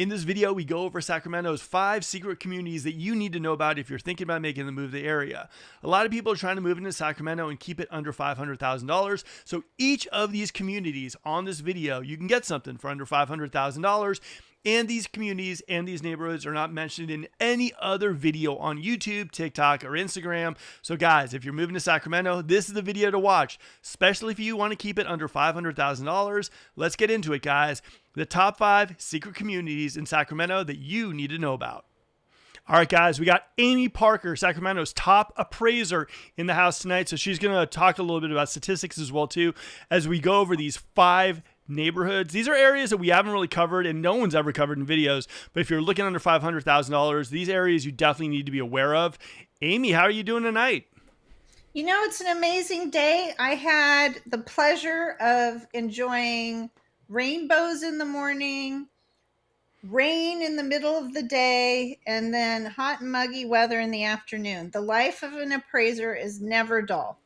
In this video, we go over Sacramento's 5 secret communities that you need to know about if you're thinking about making the move to the area. A lot of people are trying to move into Sacramento and keep it under $500,000. So each of these communities on this video, you can get something for under $500,000. And these communities and these neighborhoods are not mentioned in any other video on YouTube, TikTok, or Instagram. So guys, if you're moving to Sacramento, this is the video to watch, especially if you want to keep it under $500,000. Let's get into it, guys. The top 5 secret communities in Sacramento that you need to know about. All right, guys, we got Amy Parker, Sacramento's top appraiser, in the house tonight. So she's going to talk a little bit about statistics as well, too, as we go over these 5 neighborhoods. These are areas that we haven't really covered and no one's ever covered in videos. But if you're looking under $500,000, these areas you definitely need to be aware of. Amy, how are you doing tonight? You know, it's an amazing day. I had the pleasure of enjoying rainbows in the morning, rain in the middle of the day, and then hot and muggy weather in the afternoon. The life of an appraiser is never dull.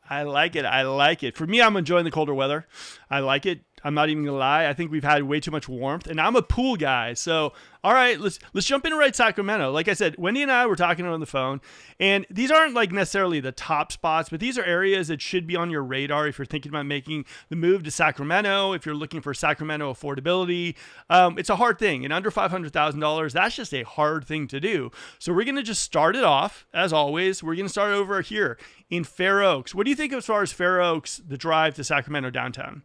I like it. I like it. For me, I'm enjoying the colder weather. I like it. I'm not even gonna lie. I think we've had way too much warmth, and I'm a pool guy. So, all right, let's jump into right Sacramento. Like I said, Wendy and I were talking on the phone, and these aren't like necessarily the top spots, but these are areas that should be on your radar if you're thinking about making the move to Sacramento. If you're looking for Sacramento affordability, it's a hard thing, and under $500,000, that's just a hard thing to do. So we're gonna just start it off as always. We're gonna start over here in Fair Oaks. What do you think as far as Fair Oaks, the drive to Sacramento downtown?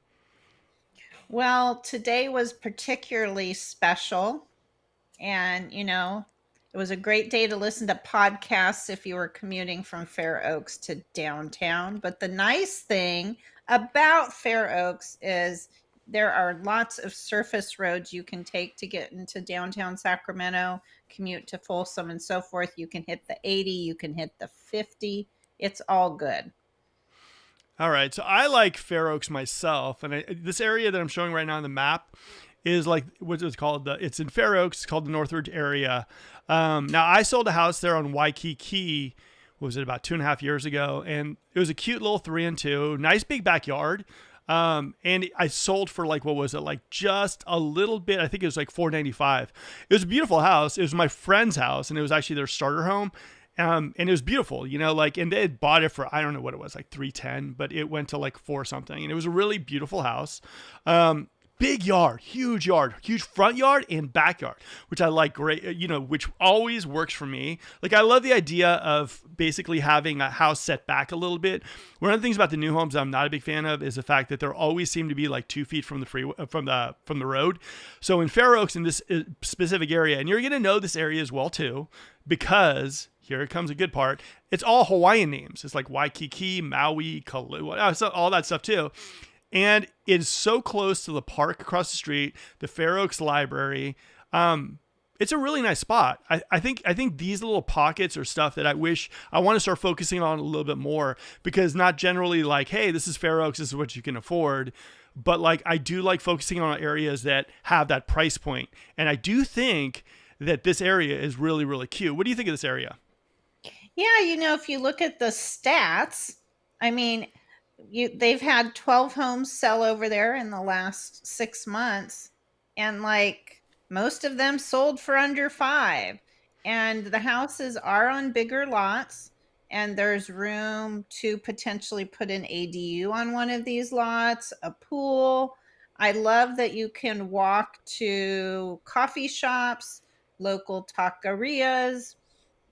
Well, today was particularly special. And, you know, it was a great day to listen to podcasts if you were commuting from Fair Oaks to downtown. But the nice thing about Fair Oaks is there are lots of surface roads you can take to get into downtown Sacramento, commute to Folsom and so forth. You can hit the 80, you can hit the 50. It's all good. All right, so I like Fair Oaks myself, and this area that I'm showing right now on the map is like what's it called? It's in Fair Oaks. It's called the Northridge area. Now I sold a house there on Waikiki. What was it, about 2.5 years ago? And it was a cute little 3 and 2, nice big backyard. And I sold for like, what was it? Like just a little bit. I think it was like $495. It was a beautiful house. It was my friend's house, and it was actually their starter home. And it was beautiful, you know, like, and they had bought it for, I don't know what it was, like 310, but it went to like 4 something. And it was a really beautiful house. Big yard, huge front yard and backyard, which I like great, you know, which always works for me. Like, I love the idea of basically having a house set back a little bit. One of the things about the new homes I'm not a big fan of is the fact that there always seem to be like 2 feet from the freeway, from the road. So in Fair Oaks, in this specific area, and you're going to know this area as well too, because here comes a good part. It's all Hawaiian names. It's like Waikiki, Maui, Kailua, all that stuff too. And it's so close to the park across the street, the Fair Oaks Library. It's a really nice spot. I think these little pockets are stuff that I wish I want to start focusing on a little bit more, because not generally like, hey, this is Fair Oaks, this is what you can afford. But like, I do like focusing on areas that have that price point. And I do think that this area is really, really cute. What do you think of this area? Yeah, you know, if you look at the stats, I mean, they've had 12 homes sell over there in the last 6 months, and like most of them sold for under 5. And the houses are on bigger lots, and there's room to potentially put an ADU on one of these lots, a pool. I love that you can walk to coffee shops, local taquerias,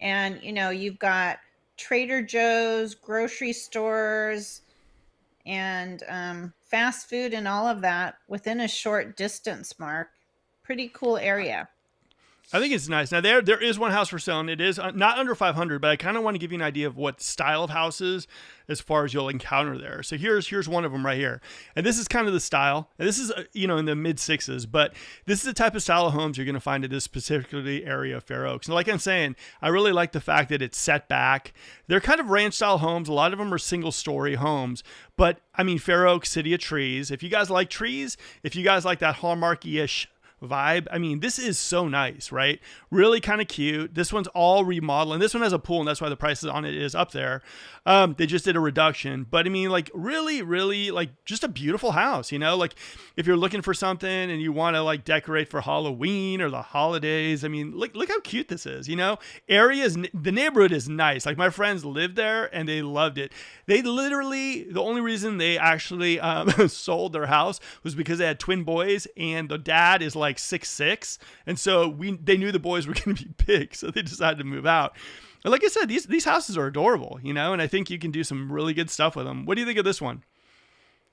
and, you know, you've got Trader Joe's, grocery stores, and fast food and all of that within a short distance, Mark. Pretty cool area. I think it's nice. Now there is one house for sale, and it is not under 500, but I kind of want to give you an idea of what style of houses as far as you'll encounter there. So here's one of them right here. And this is kind of the style. And this is, you know, in the mid 6s, but this is the type of style of homes you're going to find in this particularly area of Fair Oaks. And like I'm saying, I really like the fact that it's set back. They're kind of ranch style homes. A lot of them are single story homes, but I mean, Fair Oaks, city of trees. If you guys like trees, if you guys like that Hallmarky-ish vibe. I mean, this is so nice, right? Really kind of cute. This one's all remodeling. This one has a pool, and that's why the prices on it is up there. They just did a reduction, but I mean, like really, really like just a beautiful house, you know, like if you're looking for something and you want to like decorate for Halloween or the holidays, I mean, look how cute this is, you know, the neighborhood is nice. Like my friends lived there and they loved it. They literally, the only reason they actually sold their house was because they had twin boys and the dad is like 6'6", and so they knew the boys were going to be big, so they decided to move out. And like I said, these houses are adorable, you know, and I think you can do some really good stuff with them. What do you think of this one?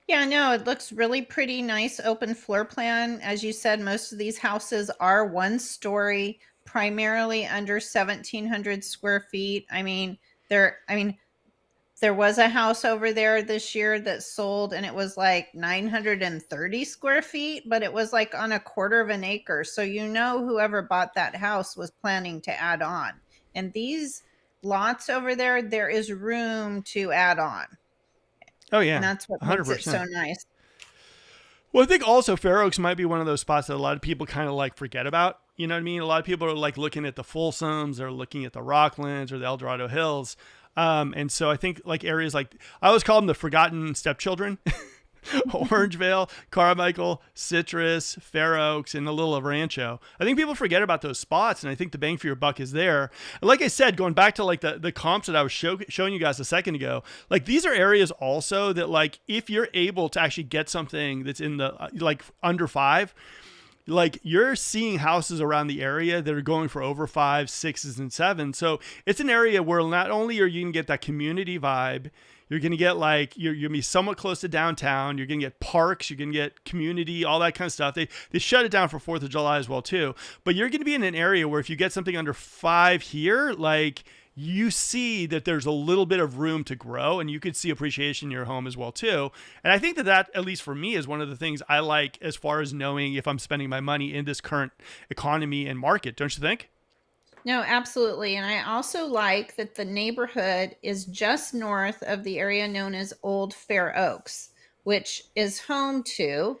Yeah, no, it looks really pretty nice open floor plan. As you said, most of these houses are one story, primarily under 1,700 square feet. There was a house over there this year that sold and it was like 930 square feet, but it was like on a quarter of an acre. So you know whoever bought that house was planning to add on. And these lots over there, there is room to add on. Oh And yeah, that's what makes it so 100%. nice. Well, I think also Fair Oaks might be one of those spots that a lot of people kind of like forget about. You know what I mean? A lot of people are like looking at the Folsoms, or looking at the Rocklands or the El Dorado Hills. And so I think like areas like, I always call them the forgotten stepchildren. Orangevale, Carmichael, Citrus, Fair Oaks, and a little of Rancho. I think people forget about those spots, and I think the bang for your buck is there. And like I said, going back to like the comps that I was showing you guys a second ago, like these are areas also that like if you're able to actually get something that's in the like under 5, like you're seeing houses around the area that are going for over 5, 6s, and 7s. So it's an area where not only are you gonna get that community vibe, you're gonna get like you're gonna be somewhat close to downtown. You're gonna get parks. You're gonna get community, all that kind of stuff. They shut it down for 4th of July as well too. But you're gonna be in an area where if you get something under 5 here, like you see that there's a little bit of room to grow, and you could see appreciation in your home as well too. And I think that at least for me is one of the things I like as far as knowing if I'm spending my money in this current economy and market, don't you think? No, absolutely. And I also like that the neighborhood is just north of the area known as Old Fair Oaks, which is home to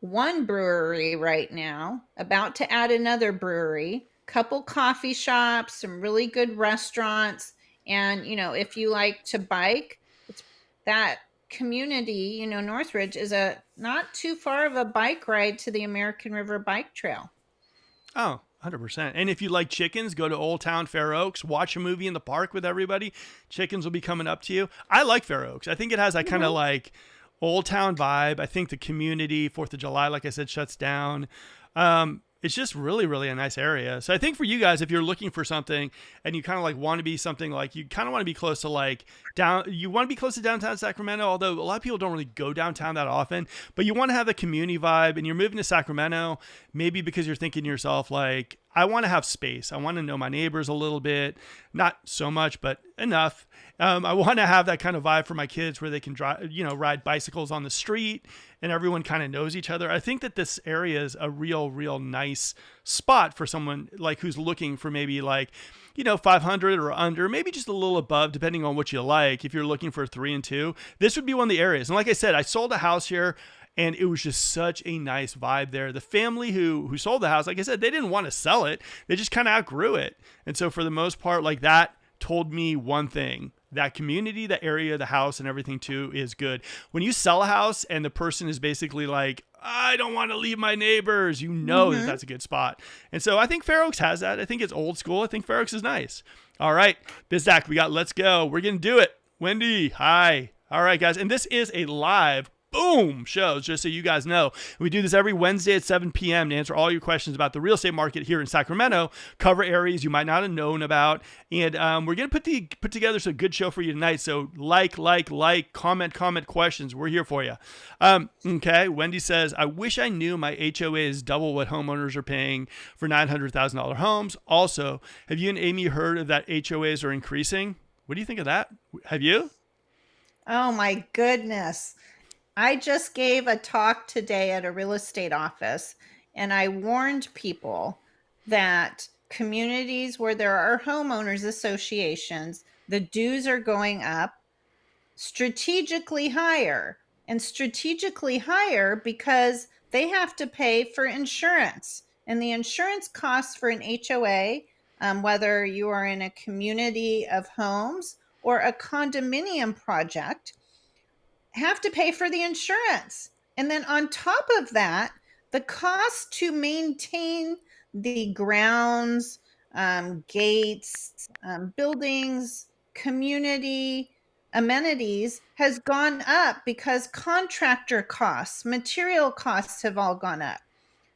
one brewery right now, about to add another brewery, couple coffee shops, some really good restaurants. And, if you like to bike, it's that community, Northridge is a not too far of a bike ride to the American River Bike Trail. Oh, 100%. And if you like chickens, go to Old Town Fair Oaks, watch a movie in the park with everybody. Chickens will be coming up to you. I like Fair Oaks. I think it has that kind of like Old Town vibe. I think the community, 4th of July, like I said, shuts down. It's just really, really a nice area. So I think for you guys, if you're looking for something and you kind of like want to be something like, you kind of want to be close to like you want to be close to downtown Sacramento, although a lot of people don't really go downtown that often, but you want to have the community vibe and you're moving to Sacramento, maybe because you're thinking to yourself, like, I want to have space. I want to know my neighbors a little bit, not so much, but enough. I want to have that kind of vibe for my kids where they can drive, ride bicycles on the street and everyone kind of knows each other. I think that this area is a real, real nice spot for someone like who's looking for maybe like, 500 or under, maybe just a little above, depending on what you like. If you're looking for 3 and 2, this would be one of the areas. And like I said, I sold a house here, and it was just such a nice vibe there. The family who sold the house, like I said, they didn't want to sell it. They just kind of outgrew it. And so for the most part, like that told me one thing. That community, the area, the house, and everything too is good. When you sell a house and the person is basically like, I don't want to leave my neighbors, that that's a good spot. And so I think Fair Oaks has that. I think it's old school. I think Fair Oaks is nice. All right, Bizdak, we got Let's Go. We're going to do it. Wendy, hi. All right, guys. And this is a live boom shows, just so you guys know. We do this every Wednesday at 7 p.m. to answer all your questions about the real estate market here in Sacramento, cover areas you might not have known about, and we're going to put together some good show for you tonight. So like, comment questions. We're here for you. Okay, Wendy says, I wish I knew my HOA is double what homeowners are paying for $900,000 homes. Also, have you and Amy heard of that HOAs are increasing? What do you think of that? Have you? Oh my goodness. I just gave a talk today at a real estate office, and I warned people that communities where there are homeowners associations, the dues are going up strategically higher because they have to pay for insurance. And the insurance costs for an HOA, whether you are in a community of homes or a condominium project, have to pay for the insurance. And then on top of that, the cost to maintain the grounds, gates, buildings, community amenities has gone up because contractor costs, material costs have all gone up.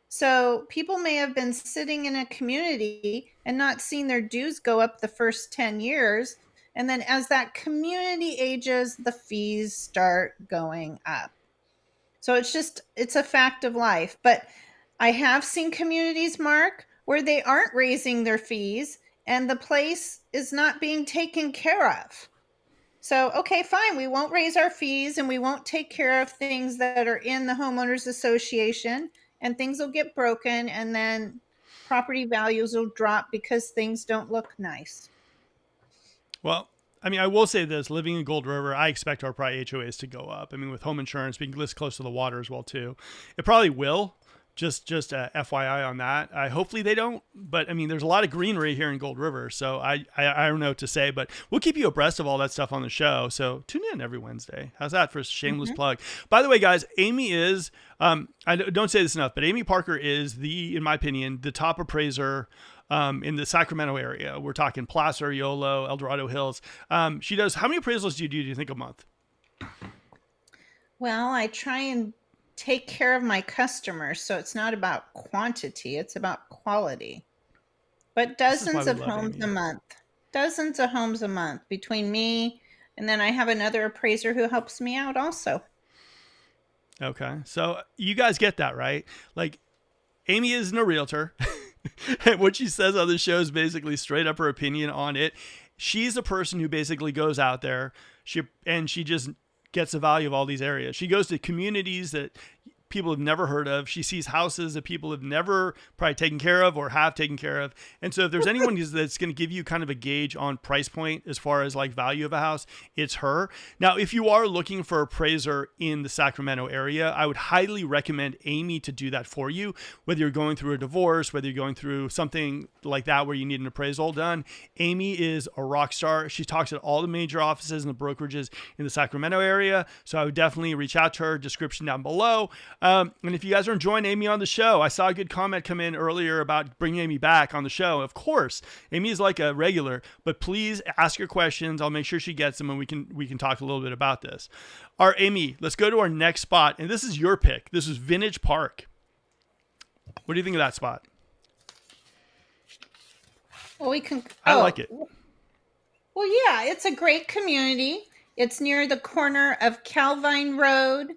So people may have been sitting in a community and not seen their dues go up the first 10 years. And then as that community ages, the fees start going up. So it's a fact of life. But I have seen communities, Mark, where they aren't raising their fees and the place is not being taken care of. So, okay, fine. We won't raise our fees and we won't take care of things that are in the homeowners association, and things will get broken, and then property values will drop because things don't look nice. Well, I mean, I will say this: living in Gold River, I expect our probably HOAs to go up. I mean, with home insurance being this close to the water as well too, it probably will. Just FYI on that. Hopefully they don't, but I mean, there's a lot of greenery here in Gold River, so I don't know what to say, but we'll keep you abreast of all that stuff on the show. So tune in every Wednesday. How's that for a shameless plug? By the way, guys, Amy is I don't say this enough, but Amy Parker is in my opinion, the top appraiser in the Sacramento area. We're talking Placer, Yolo, El Dorado Hills. She does. How many appraisals do you think, a month? Well, I try and take care of my customers, so it's not about quantity, it's about quality. But dozens of homes a month. Dozens of homes a month between me, and then I have another appraiser who helps me out also. Okay. So you guys get that, right? Like, Amy isn't a realtor. And what she says on the show is basically straight up her opinion on it. She's a person who basically goes out there, she just gets the value of all these areas. She goes to communities that people have never heard of. She sees houses that people have never probably taken care of or have taken care of. And so if there's anyone that's going to give you kind of a gauge on price point as far as like value of a house, it's her. Now, if you are looking for an appraiser in the Sacramento area, I would highly recommend Amy to do that for you. Whether you're going through a divorce, whether you're going through something like that where you need an appraisal done, Amy is a rock star. She talks at all the major offices and the brokerages in the Sacramento area. So I would definitely reach out to her. Description down below. And if you guys are enjoying Amy on the show, I saw a good comment come in earlier about bringing Amy back on the show. Of course, Amy is like a regular, but please ask your questions. I'll make sure she gets them, and we can talk a little bit about this. All right, Amy, let's go to our next spot, and this is your pick. This is Vintage Park. What do you think of that spot? Well, we can. I like it. Well, yeah, it's a great community. It's near the corner of Calvine Road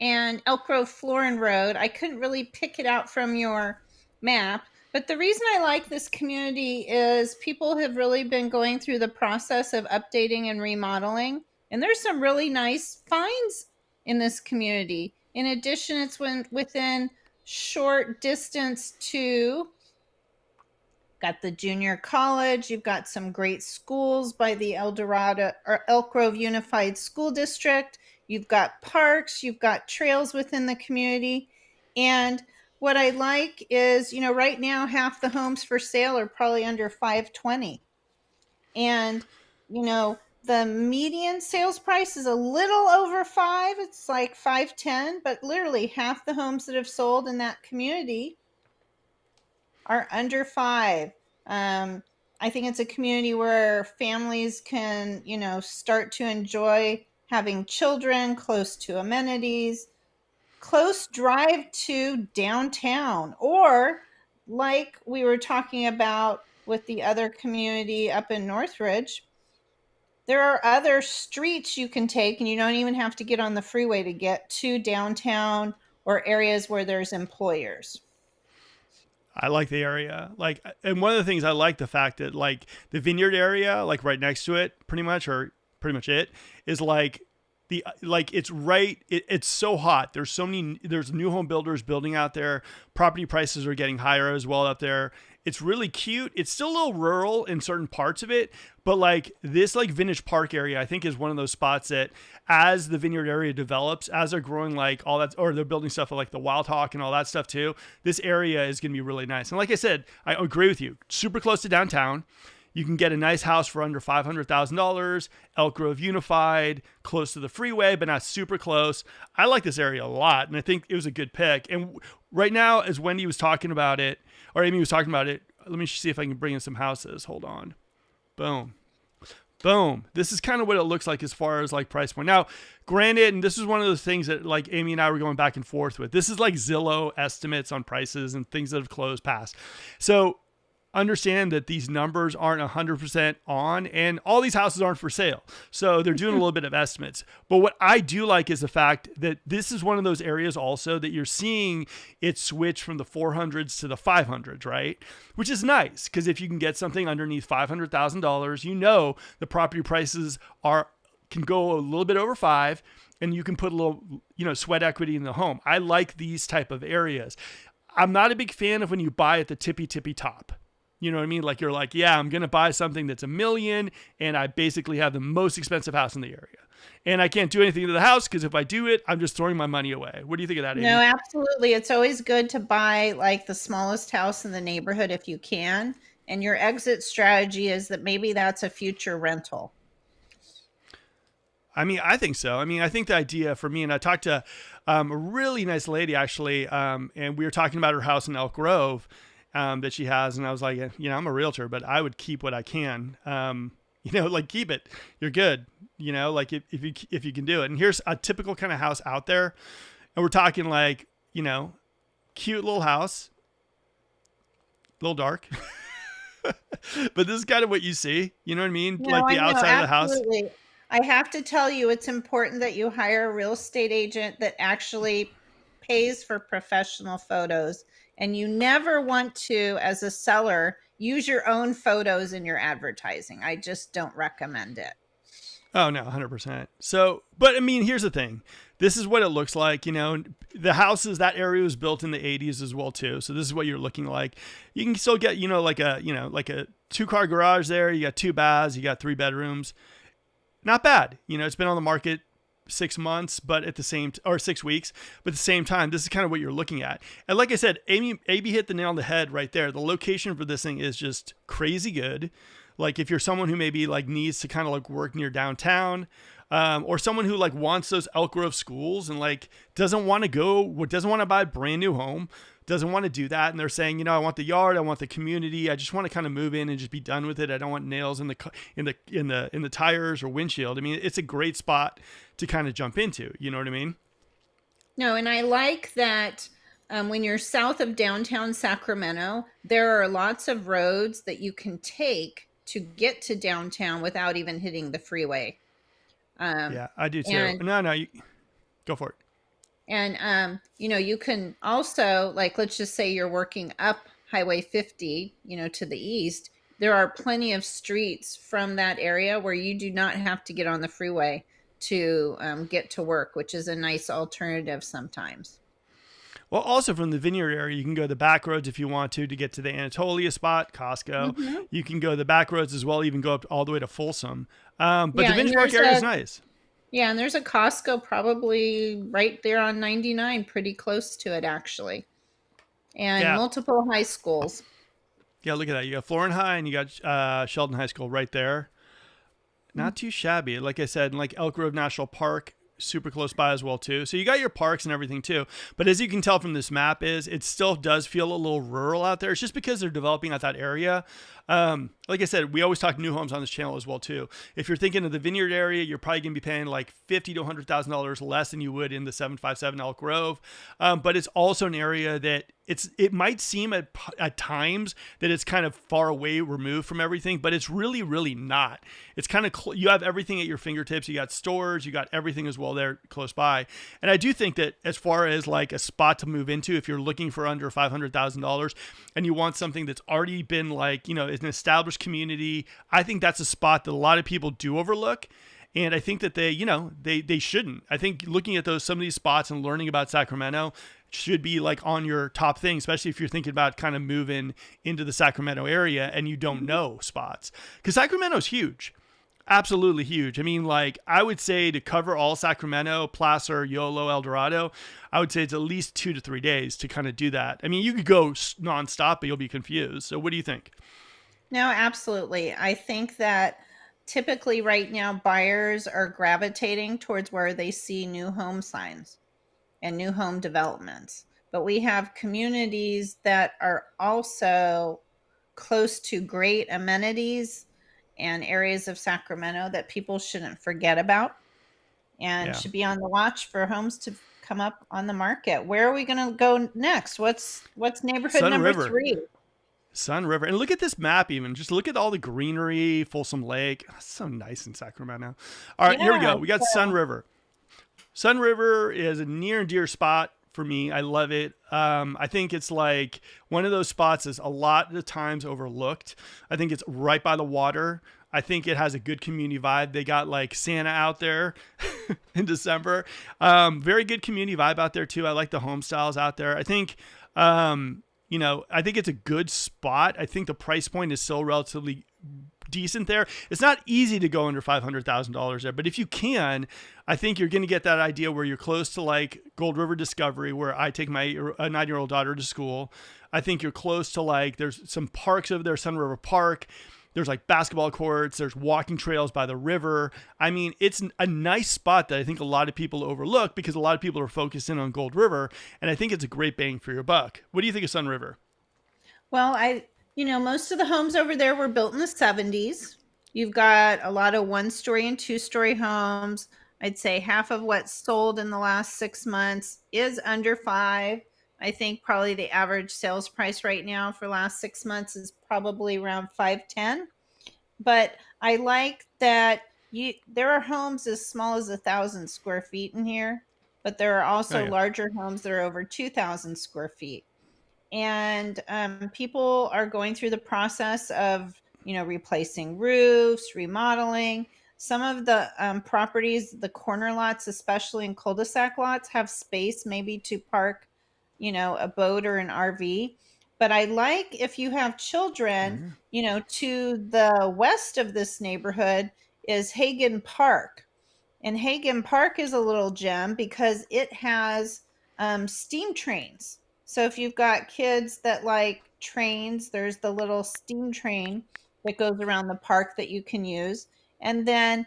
and Elk Grove Florin Road. I couldn't really pick it out from your map, but the reason I like this community is people have really been going through the process of updating and remodeling, and there's some really nice finds in this community. In addition, it's within short distance to got the junior college. You've got some great schools by the El Dorado or Elk Grove Unified School District. You've got parks, you've got trails within the community. And what I like is, right now half the homes for sale are probably under 520. And, the median sales price is a little over 5. It's like 510, but literally half the homes that have sold in that community are under 5. I think it's a community where families can, start to enjoy having children, close to amenities, close drive to downtown, or like we were talking about with the other community up in Northridge, there are other streets you can take and you don't even have to get on the freeway to get to downtown or areas where there's employers. I like the area. And one of the things I like the fact that the vineyard area, right next to it, pretty much it is it's right. It's so hot. There's new home builders building out there. Property prices are getting higher as well out there. It's really cute. It's still a little rural in certain parts of it, but like this like Vintage Park area, I think is one of those spots that as the vineyard area develops, as they're growing like all that, or they're building stuff like the Wild Hawk and all that stuff too, this area is going to be really nice. And like I said, I agree with you. Super close to downtown. You can get a nice house for under $500,000, Elk Grove Unified, close to the freeway, but not super close. I like this area a lot, and I think it was a good pick. And right now, as Wendy was talking about it, or Amy was talking about it, let me see if I can bring in some houses. Hold on. Boom. Boom. This is kind of what it looks like as far as like price point. Now, granted, and this is one of those things that like Amy and I were going back and forth with. This is like Zillow estimates on prices and things that have closed past. So understand that these numbers aren't 100% on, and all these houses aren't for sale. So they're doing a little bit of estimates. But what I do like is the fact that this is one of those areas also that you're seeing it switch from the 400s to the 500s, right? Which is nice, because if you can get something underneath $500,000, you know the property prices can go a little bit over 5, and you can put a little, sweat equity in the home. I like these type of areas. I'm not a big fan of when you buy at the tippy top. You know what I mean? Like you're like, yeah, I'm going to buy something that's $1 million and I basically have the most expensive house in the area. And I can't do anything to the house because if I do it, I'm just throwing my money away. What do you think of that, Amy? No, absolutely. It's always good to buy like the smallest house in the neighborhood if you can. And your exit strategy is that maybe that's a future rental. I mean, I think so. I mean, I think the idea for me, and I talked to a really nice lady actually, and we were talking about her house in Elk Grove, that she has. And I was like, I'm a realtor, but I would keep what I can, like keep it, you're good. Like if you can do it. And here's a typical kind of house out there. And we're talking like, cute little house, a little dark, but this is kind of what you see, you know what I mean? No, like the outside of the house. I have to tell you, it's important that you hire a real estate agent that actually pays for professional photos. And you never want to, as a seller, use your own photos in your advertising. I just don't recommend it. Oh, no, 100%. So, but I mean, here's the thing. This is what it looks like. The houses, that area was built in the 80s as well, too. So this is what you're looking like. You can still get, like a 2-car garage there. You got 2 baths. You got 3 bedrooms. Not bad. It's been on the market 6 months, but at the same or 6 weeks, but at the same time, this is kind of what you're looking at. And like I said, Amy hit the nail on the head right there. The location for this thing is just crazy good. Like if you're someone who maybe like needs to kind of like work near downtown, or someone who like wants those Elk Grove schools and like doesn't want to buy a brand new home, doesn't want to do that. And they're saying, I want the yard, I want the community. I just want to kind of move in and just be done with it. I don't want nails in the tires or windshield. I mean, it's a great spot to kind of jump into. You know what I mean? No, and I like that when you're south of downtown Sacramento, there are lots of roads that you can take to get to downtown without even hitting the freeway. Yeah, I do too. No, you go for it. And, you can also, like, let's just say you're working up Highway 50, to the east. There are plenty of streets from that area where you do not have to get on the freeway to get to work, which is a nice alternative sometimes. Well, also from the vineyard area, you can go the back roads if you want to get to the Anatolia spot, Costco. Mm-hmm. You can go the back roads as well, even go up all the way to Folsom. But the Vintage Park area is nice. Yeah, and there's a Costco probably right there on 99, pretty close to it, actually. And multiple high schools. Yeah, look at that. You got Florin High and you got Sheldon High School right there. Not too shabby. Like I said, like Elk Grove National Park, super close by as well, too. So you got your parks and everything, too. But as you can tell from this map it still does feel a little rural out there. It's just because they're developing out that area. Like I said, we always talk new homes on this channel as well, too. If you're thinking of the vineyard area, you're probably going to be paying like $50,000 to $100,000 less than you would in the 757 Elk Grove. But it's also an area that it might seem at times that it's kind of far away removed from everything, but it's really, really not. It's kind of, you have everything at your fingertips. You got stores, you got everything as well there close by. And I do think that as far as like a spot to move into, if you're looking for under $500,000 and you want something that's already been like, an established community, I think that's a spot that a lot of people do overlook. And I think that they shouldn't. I think looking at some of these spots and learning about Sacramento should be like on your top thing, especially if you're thinking about kind of moving into the Sacramento area and you don't know spots. Because Sacramento's huge. Absolutely huge. I mean, like, I would say to cover all Sacramento, Placer, Yolo, El Dorado, I would say it's at least 2 to 3 days to kind of do that. I mean, you could go nonstop, but you'll be confused. So what do you think? No, absolutely. I think that typically right now buyers are gravitating towards where they see new home signs and new home developments. But we have communities that are also close to great amenities and areas of Sacramento that people shouldn't forget about and Yeah. should be on the watch for homes to come up on the market. Where are we going to go next? What's neighborhood Sun number River. 3? Sun River. And look at this map even. Just look at all the greenery, Folsom Lake. Oh, it's so nice in Sacramento. All right, here we Yeah. go. We got Sun River. Sun River is a near and dear spot for me. I love it. I think it's like one of those spots is a lot of times overlooked. I think it's right by the water. I think it has a good community vibe. They got like Santa out there in December. Very good community vibe out there too. I like the home styles out there. I think, I think it's a good spot. I think the price point is still relatively decent there. It's not easy to go under $500,000 there, but if you can, I think you're going to get that idea where you're close to like Gold River Discovery, where I take my 9-year-old daughter to school. I think you're close to like, there's some parks over there, Sun River Park. There's like basketball courts. There's walking trails by the river. I mean, it's a nice spot that I think a lot of people overlook because a lot of people are focused in on Gold River. And I think it's a great bang for your buck. What do you think of Sun River? Well, most of the homes over there were built in the 70s. You've got a lot of 1-story and 2-story homes. I'd say half of what's sold in the last 6 months is under 5. I think probably the average sales price right now for last 6 months is probably around 510. But I like that there are homes as small as 1,000 square feet in here, but there are Oh, also yeah. larger homes that are over 2,000 square feet. And people are going through the process of replacing roofs, remodeling. Some of the properties, the corner lots, especially in cul-de-sac lots, have space maybe to park a boat or an RV. But I like, if you have children, Yeah. to the west of this neighborhood is Hagen Park. And Hagen Park is a little gem because it has steam trains. So if you've got kids that like trains, there's the little steam train that goes around the park that you can use. And then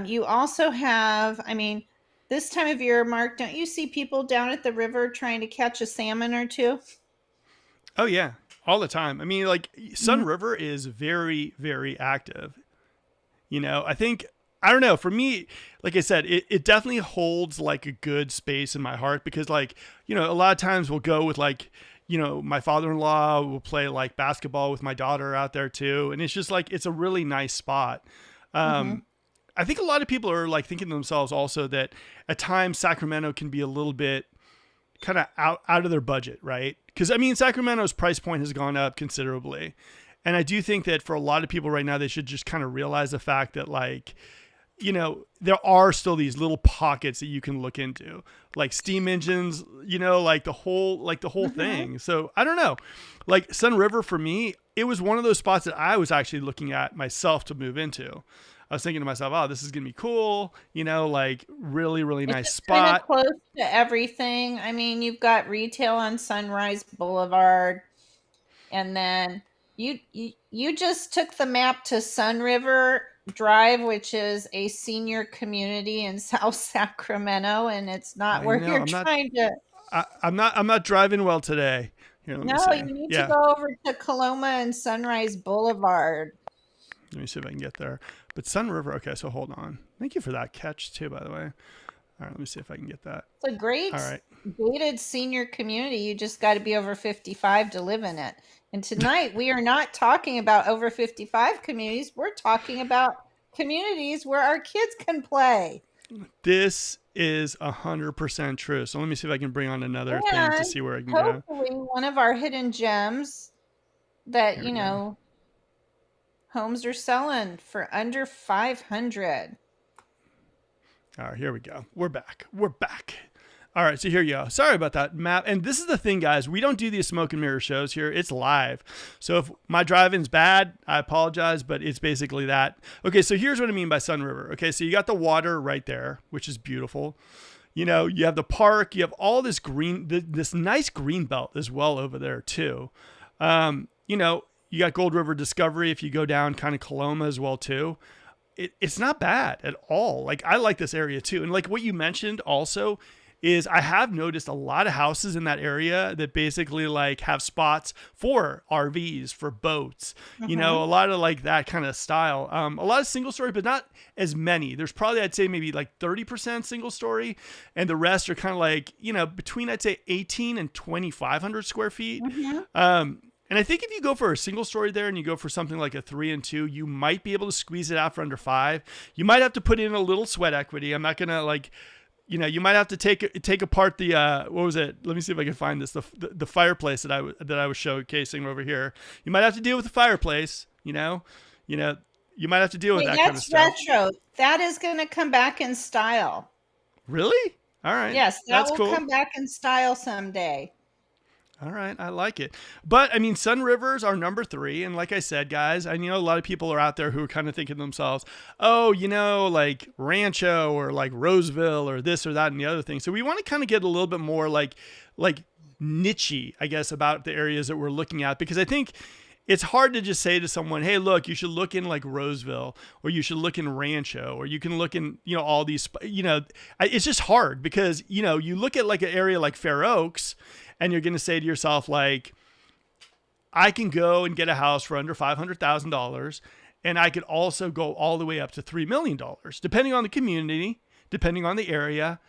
you also have, I mean, this time of year, Mark, don't you see people down at the river trying to catch a salmon or two? Oh, yeah. All the time. I mean, like Sun Mhm. River is very, very active. I think, I don't know, for me, like I said, it definitely holds like a good space in my heart because like, a lot of times we'll go with like, my father-in-law will play like basketball with my daughter out there too. And it's just like, it's a really nice spot. Mhm. I think a lot of people are like thinking to themselves also that at times Sacramento can be a little bit kind of out of their budget, right? Because I mean, Sacramento's price point has gone up considerably. And I do think that for a lot of people right now, they should just kind of realize the fact that like, there are still these little pockets that you can look into, like steam engines, like the whole Mhm. thing. So I don't know, like Sun River for me, it was one of those spots that I was actually looking at myself to move into. I was thinking to myself, oh, this is going to be cool. Like really, really It's nice just kind of spot. close to everything. I mean, you've got retail on Sunrise Boulevard, and then you just took the map to Sun River Drive, which is a senior community in South Sacramento, and it's not I where know you're I'm not, trying to. I'm not driving well today. Here, let me No, you see. need to Yeah. go over to Coloma and Sunrise Boulevard. Let me see if I can get there. But Sun River, okay, so hold on. Thank you for that catch too, by the way. All right, let me see if I can get that. It's a All great right. gated senior community. You just got to be over 55 to live in it. And tonight we are not talking about over 55 communities. We're talking about communities where our kids can play. This is 100% true. So let me see if I can bring on another thing to And see where I can go. hopefully one of our hidden gems that, Here we go. homes are selling for under 500. All right, here we go. We're back. We're back. All right, so here you go. Sorry about that map. And this is the thing, guys. We don't do these smoke and mirror shows here. It's live. So if my driving's bad, I apologize, but it's basically that. Okay, so here's what I mean by Sun River. Okay, so you got the water right there, which is beautiful. You know, you have the park. You have all this green, this nice green belt as well over there too. You know, you got Gold River Discovery if you go down kind of Coloma as well too. It's not bad at all. Like I like this area too. And like what you mentioned also is I have noticed a lot of houses in that area that basically like have spots for RVs, for boats, you know, a lot of like that kind of style. A lot of single story, but not as many. There's probably, I'd say maybe like 30% single story, and the rest are kind of like, you know, between I'd say 18 and 2,500 square feet. And I think if you go for a single story there and you go for something like a 3 and 2, you might be able to squeeze it out for under 5. You might have to put in a little sweat equity. I'm not going to like, you know, you might have to take apart the what was it? Let me see if I can find this. The fireplace that I was showcasing over here. You might have to deal with the fireplace. You know, you might have to deal with that kind of stuff. That's retro. That is going to come back in style. Really? All right. Yes, that's will cool. come back in style someday. All right, I like it. But I mean, Sun Rivers are number 3. And like I said, guys, I know a lot of people are out there who are kind of thinking to themselves, oh, you know, like Rancho or like Roseville or this or that and the other thing. So we want to kind of get a little bit more like niche-y, I guess, about the areas that we're looking at, because I think it's hard to just say to someone, hey, look, you should look in like Roseville, or you should look in Rancho, or you can look in, you know, all these, you know, it's just hard because, you know, you look at like an area like Fair Oaks, and you're going to say to yourself, like, I can go and get a house for under $500,000, and I could also go all the way up to $3 million, depending on the community, depending on the area,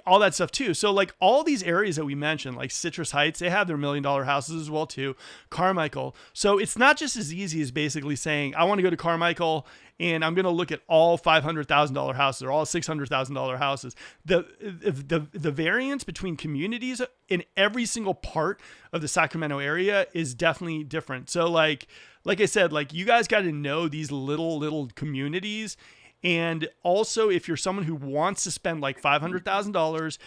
all that stuff too. So like all these areas that we mentioned, like Citrus Heights, they have their $1 million houses as well too. Carmichael. So it's not just as easy as basically saying, I want to go to Carmichael and I'm going to look at all $500,000 houses or all $600,000 houses. The variance between communities in every single part of the Sacramento area is definitely different. So like I said, like you guys got to know these little communities. And also, if you're someone who wants to spend like $500,000,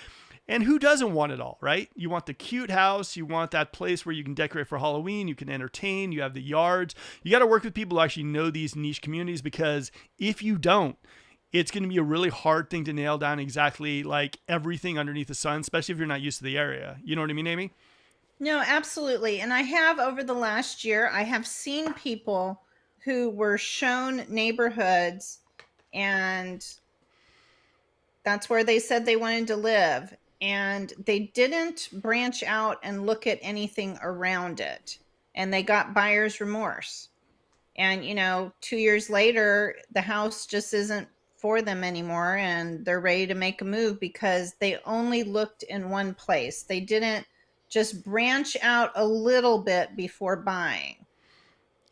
and who doesn't want it all, right? You want the cute house. You want that place where you can decorate for Halloween. You can entertain. You have the yards. You got to work with people who actually know these niche communities, because if you don't, it's going to be a really hard thing to nail down exactly like everything underneath the sun, especially if you're not used to the area. You know what I mean, Amy? No, absolutely. And I have, over the last year, I have seen people who were shown neighborhoods, and that's where they said they wanted to live. And they didn't branch out and look at anything around it. And they got buyer's remorse. And, you know, 2 years later, the house just isn't for them anymore. And they're ready to make a move because they only looked in one place. They didn't just branch out a little bit before buying.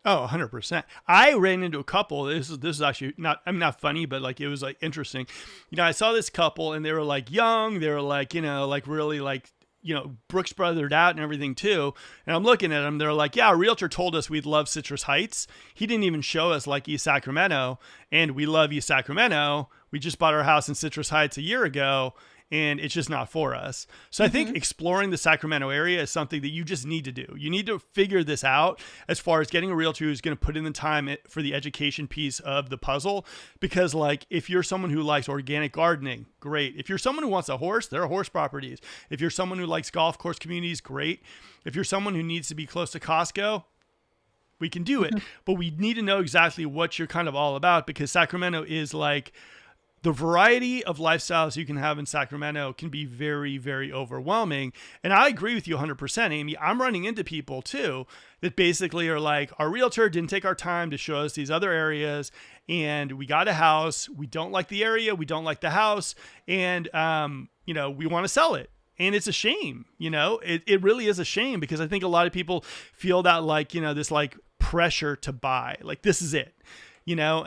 Oh, 100%. I ran into a couple. This is actually not funny, but like, it was like interesting. You know, I saw this couple and they were like young. They were like, you know, like really like, you know, Brooks Brothered out and everything too. And I'm looking at them. They're like, yeah, a realtor told us we'd love Citrus Heights. He didn't even show us like East Sacramento, and we love East Sacramento. We just bought our house in Citrus Heights a year ago, and it's just not for us. So I think exploring the Sacramento area is something that you just need to do. You need to figure this out as far as getting a realtor who's going to put in the time for the education piece of the puzzle. Because like, if you're someone who likes organic gardening, great. If you're someone who wants a horse, there are horse properties. If you're someone who likes golf course communities, great. If you're someone who needs to be close to Costco, we can do it. But we need to know exactly what you're kind of all about, because Sacramento is like, the variety of lifestyles you can have in Sacramento can be very, very overwhelming. And I agree with you 100%, Amy. I'm running into people too that basically are like, our realtor didn't take our time to show us these other areas, and we got a house. We don't like the area. We don't like the house. And, you know, we want to sell it. And it's a shame, you know, it really is a shame, because I think a lot of people feel that like, you know, this like pressure to buy, like this is it. You know,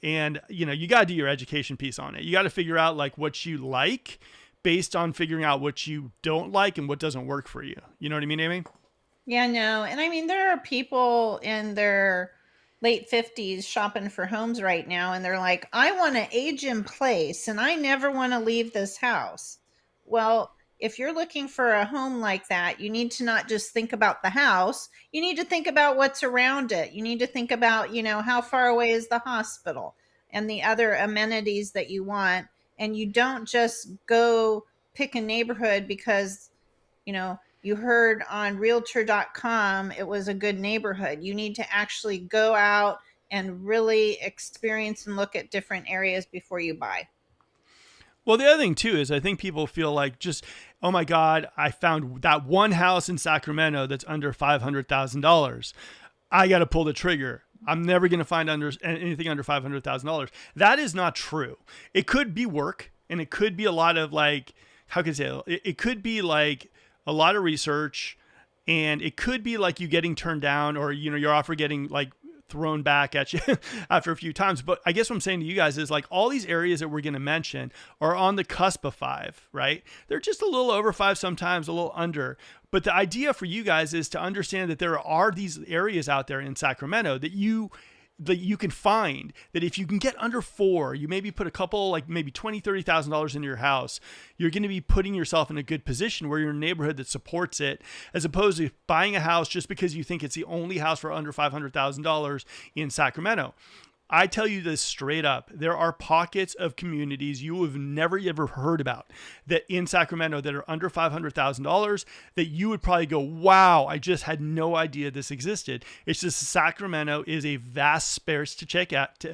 and, you know, you got to do your education piece on it. You got to figure out like what you like based on figuring out what you don't like and what doesn't work for you. You know what I mean, Amy? Yeah, no. And I mean, there are people in their late 50s shopping for homes right now, and they're like, I want to age in place and I never want to leave this house. Well, if you're looking for a home like that, you need to not just think about the house, you need to think about what's around it. You need to think about, how far away is the hospital and the other amenities that you want. And you don't just go pick a neighborhood because, you heard on realtor.com it was a good neighborhood. You need to actually go out and really experience and look at different areas before you buy. Well, the other thing too is I think people feel like just, oh my God, I found that one house in Sacramento that's under $500,000. I got to pull the trigger. I'm never going to find anything under $500,000. That is not true. It could be work, and it could be a lot of like, how can I say it? It could be like a lot of research, and it could be like you getting turned down, or your offer getting like thrown back at you after a few times. But I guess what I'm saying to you guys is like all these areas that we're going to mention are on the cusp of 5, right? They're just a little over 5, sometimes a little under. But the idea for you guys is to understand that there are these areas out there in Sacramento that you can find, that if you can get under 4, you maybe put a couple, like maybe $20,000-$30,000 into your house, you're going to be putting yourself in a good position where you're in a neighborhood that supports it, as opposed to buying a house just because you think it's the only house for under $500,000 in Sacramento. I tell you this straight up. There are pockets of communities you have never ever heard about that in Sacramento that are under $500,000 that you would probably go, wow, I just had no idea this existed. It's just Sacramento is a vast space to check out,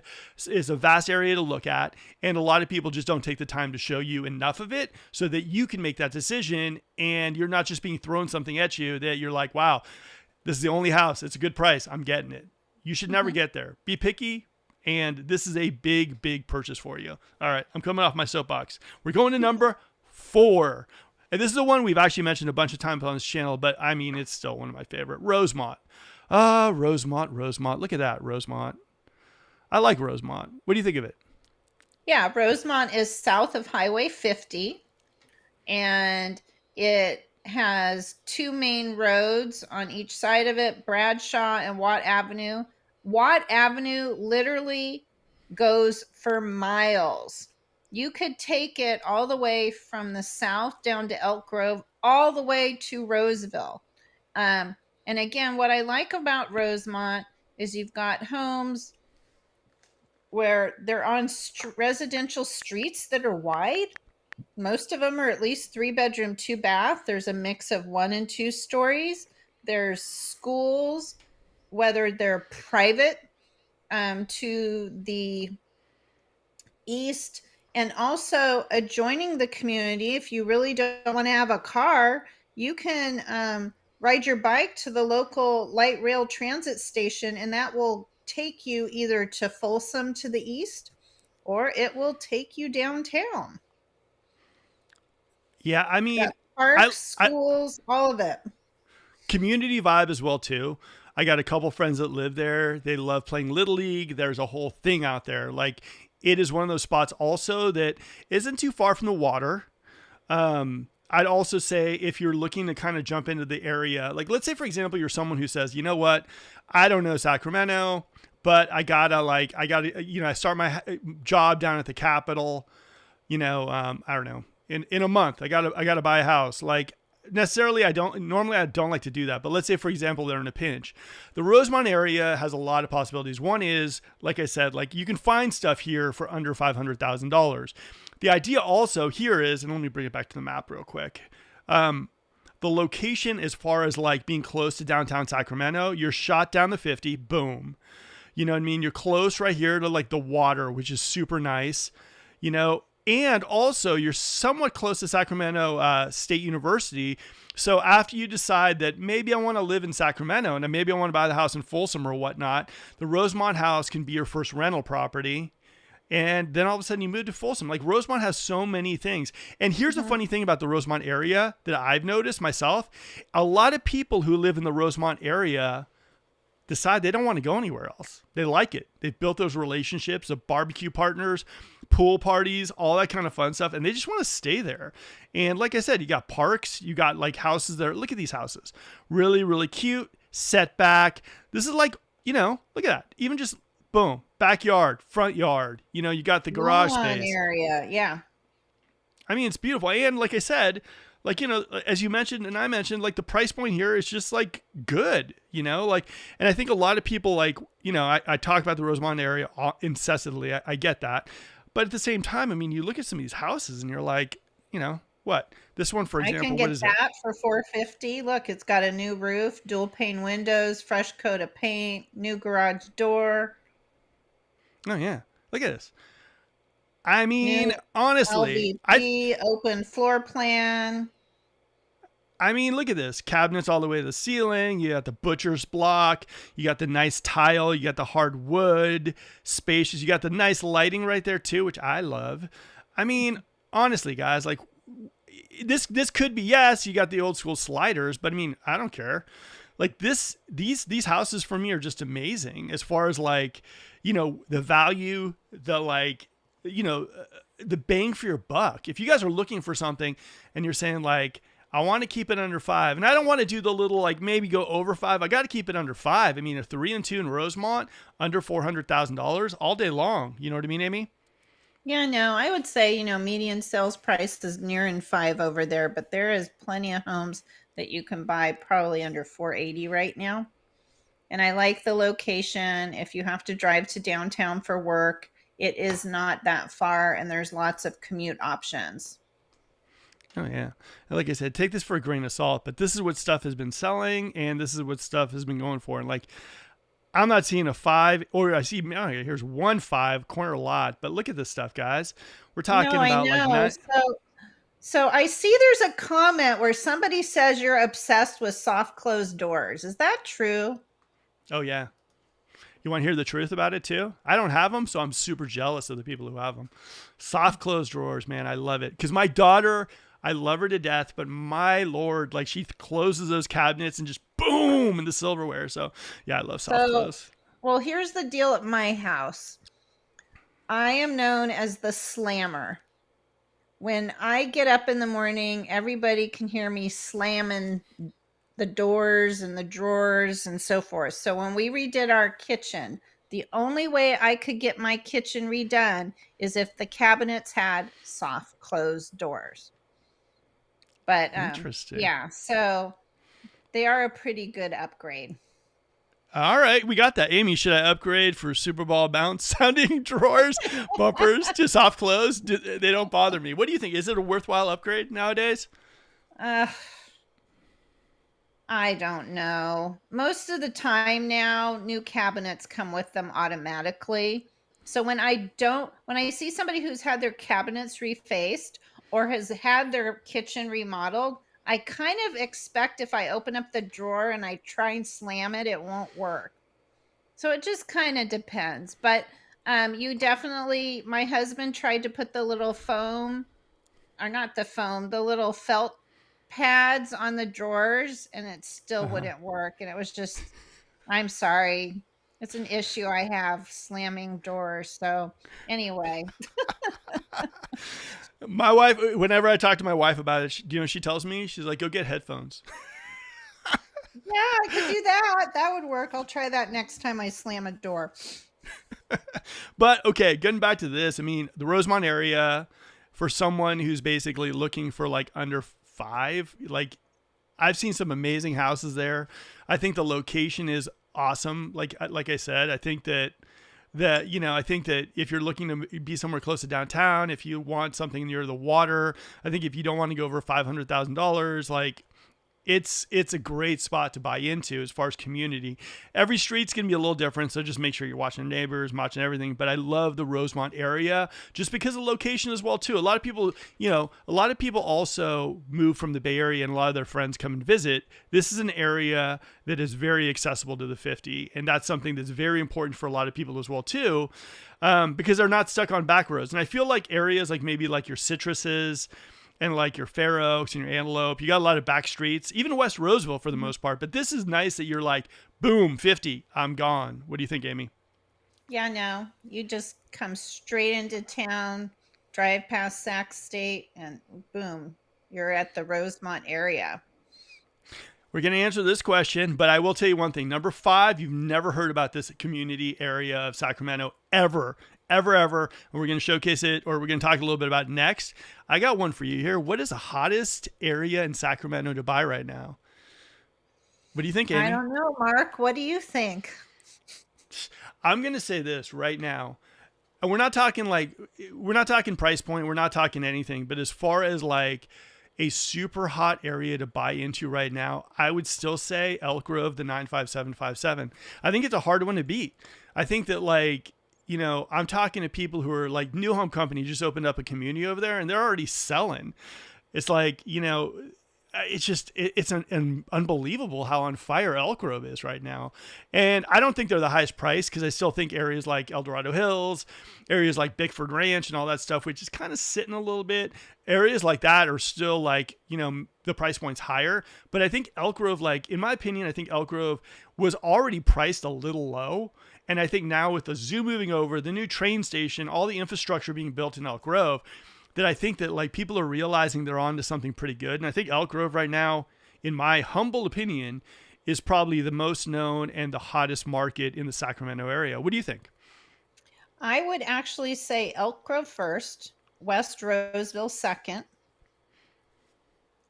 is a vast area to look at. And a lot of people just don't take the time to show you enough of it so that you can make that decision. And you're not just being thrown something at you that you're like, wow, this is the only house. It's a good price. I'm getting it. You should never get there. Be picky. And this is a big, big purchase for you. All right, I'm coming off my soapbox. We're going to number 4. And this is the one we've actually mentioned a bunch of times on this channel, but I mean, it's still one of my favorite. Rosemont. Rosemont. Look at that, Rosemont. I like Rosemont. What do you think of it? Yeah, Rosemont is south of Highway 50, and it has 2 main roads on each side of it, Bradshaw and Watt Avenue. Watt Avenue literally goes for miles. You could take it all the way from the south down to Elk Grove, all the way to Roseville. And again, what I like about Rosemont is you've got homes where they're on residential streets that are wide. Most of them are at least 3-bedroom, 2-bath. There's a mix of 1 and 2 stories. There's schools, whether they're private, to the east, and also adjoining the community. If you really don't want to have a car, you can ride your bike to the local light rail transit station, and that will take you either to Folsom to the east, or it will take you downtown. Yeah, I mean, parks, schools, all of it. Community vibe as well too. I got a couple friends that live there. They love playing Little League. There's a whole thing out there. Like, it is one of those spots also that isn't too far from the water. I'd also say if you're looking to kind of jump into the area, like let's say, for example, you're someone who says, you know what, I don't know Sacramento, but I start my job down at the Capitol, I don't know, in a month, I gotta buy a house. Like, necessarily, I don't like to do that. But let's say, for example, they're in a pinch. The Rosemont area has a lot of possibilities. One is, like I said, like you can find stuff here for under $500,000. The idea also here is, and let me bring it back to the map real quick. The location, as far as like being close to downtown Sacramento, you're shot down the 50, boom. You know what I mean? You're close right here to like the water, which is super nice, And also, you're somewhat close to Sacramento State University. So after you decide that maybe I want to live in Sacramento and maybe I want to buy the house in Folsom or whatnot, the Rosemont house can be your first rental property. And then all of a sudden you move to Folsom. Like, Rosemont has so many things. And here's the funny thing about the Rosemont area that I've noticed myself. A lot of people who live in the Rosemont area decide they don't want to go anywhere else. They like it. They've built those relationships of barbecue partners, pool parties, all that kind of fun stuff. And they just want to stay there. And like I said, you got parks, you got like houses there. Look at these houses. Really, really cute. Setback. This is like look at that. Even just boom, backyard, front yard. You got the garage Lawn space. area. Yeah. I mean, it's beautiful. And like I said, like, as you mentioned and I mentioned, like the price point here is just like good, like, and I think a lot of people like, I talk about the Rosemont area incessantly. I get that. But at the same time, I mean, you look at some of these houses and you're like, what? This one, for I can example, what get is it? that for 450. Look, it's got a new roof, dual pane windows, fresh coat of paint, new garage door, Oh, yeah. Look at this. I new mean, honestly, LVP, open floor plan. look at this. Cabinets all the way to the ceiling. You got the butcher's block. You got the nice tile. You got the hard wood, spacious. You got the nice lighting right there too, which I love. I mean, honestly, guys, like this could be, yes, you got the old school sliders, but I mean, I don't care. Like these houses for me are just amazing as far as like, the value, the like, the bang for your buck. If you guys are looking for something and you're saying like, I want to keep it under 5, and I don't want to do the little like maybe go over 5. I got to keep it under 5. I mean, a 3 and 2 in Rosemont under $400,000 all day long. You know what I mean, Amy? Yeah, no, I would say, median sales price is nearing 5 over there, but there is plenty of homes that you can buy probably under 480 right now. And I like the location. If you have to drive to downtown for work, it is not that far and there's lots of commute options. Oh yeah. Like I said, take this for a grain of salt, but this is what stuff has been selling and this is what stuff has been going for. And like, I'm not seeing a 5, or I see, oh, here's 1.5 corner lot, but look at this stuff, guys. We're talking No, I about like know. So I see there's a comment where somebody says you're obsessed with soft closed doors. Is that true? oh yeah. You want to hear the truth about it too? I don't have them, so I'm super jealous of the people who have them. Soft closed drawers, man. I love it. Because my daughter, I love her to death, but my Lord, like she closes those cabinets and just boom in the silverware. So yeah, I love soft So, close. well, here's the deal at my house. I am known as the slammer. When I get up in the morning, everybody can hear me slamming the doors and the drawers and so forth. So when we redid our kitchen, the only way I could get my kitchen redone is if the cabinets had soft closed doors. But Interesting. yeah, so they are a pretty good upgrade. All right, we got that. Amy, should I upgrade for Super Bowl bounce sounding drawers, bumpers to soft close? They don't bother me. What do you think? Is it a worthwhile upgrade nowadays? Uh, I don't know. Most of the time now, new cabinets come with them automatically. So when I see somebody who's had their cabinets refaced or has had their kitchen remodeled, I kind of expect if I open up the drawer and I try and slam it, it won't work. So it just kind of depends. But my husband tried to put the little foam, or not the foam, the little felt pads on the drawers, and it still Uh-huh. wouldn't work. And it was just, I'm sorry. It's an issue I have slamming doors. So anyway, My wife, whenever I talk to my wife about it, she tells me, she's like, go get headphones. yeah, I could do that. That would work. I'll try that next time I slam a door. But okay, getting back to this, I mean, the Rosemont area for someone who's basically looking for like under 5, like I've seen some amazing houses there. I think the location is awesome. Like I said, I think I think that if you're looking to be somewhere close to downtown, if you want something near the water, I think if you don't want to go over $500,000, like it's a great spot to buy into as far as community. Every street's going to be a little different, so just make sure you're watching the neighbors, watching everything. But I love the Rosemont area just because of the location as well too. A lot of people also move from the Bay Area, and a lot of their friends come and visit. This is an area that is very accessible to the 50, and that's something that's very important for a lot of people as well too, because they're not stuck on back roads. And I feel like areas like maybe like your Citruses and like your Fair Oaks and your Antelope, you got a lot of back streets, even West Roseville for the most part. But this is nice that you're like, boom, 50, I'm gone. What do you think, Amy? Yeah, no, you just come straight into town, drive past Sac State, and boom, you're at the Rosemont area. We're going to answer this question, but I will tell you one thing. Number 5, you've never heard about this community area of Sacramento ever, ever, ever. And we're going to showcase it, or we're going to talk a little bit about it next. I got one for you here. What is the hottest area in Sacramento to buy right now? What do you think, I Amy? don't know, Mark. What do you think? I'm going to say this right now. And we're not talking price point, we're not talking anything, but as far as like a super hot area to buy into right now, I would still say Elk Grove, the 95757. I think it's a hard one to beat. I think that I'm talking to people who are like New Home Company just opened up a community over there and they're already selling. It's like, it's an unbelievable how on fire Elk Grove is right now. And I don't think they're the highest price because I still think areas like El Dorado Hills, areas like Bickford Ranch and all that stuff, which is kind of sitting a little bit, areas like that are still the price point's higher. But I think Elk Grove, in my opinion, I think Elk Grove was already priced a little low. And I think now with the zoo moving over, the new train station, all the infrastructure being built in Elk Grove, that I think that people are realizing they're on to something pretty good. And I think Elk Grove right now, in my humble opinion, is probably the most known and the hottest market in the Sacramento area. What do you think? I would actually say Elk Grove first, West Roseville second,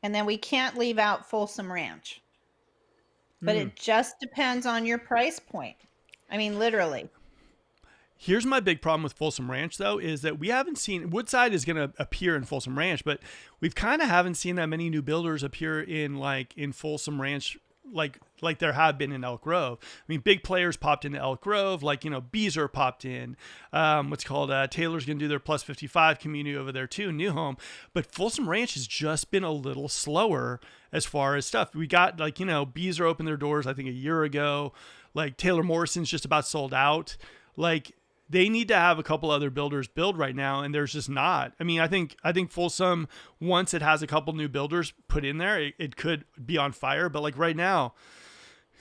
and then we can't leave out Folsom Ranch. But it just depends on your price point. I mean, literally. Here's my big problem with Folsom Ranch, though, is that we haven't seen Woodside is going to appear in Folsom Ranch, but we've kind of haven't seen that many new builders appear in Folsom Ranch like there have been in Elk Grove. I mean, big players popped into Elk Grove, Beezer popped in. Taylor's going to do their plus 55 community over there too, New Home. But Folsom Ranch has just been a little slower as far as stuff. We got Beezer opened their doors, I think a year ago. Taylor Morrison's just about sold out. They need to have a couple other builders build right now, and there's just not. I mean, I think Folsom, once it has a couple new builders put in there, it could be on fire. But right now,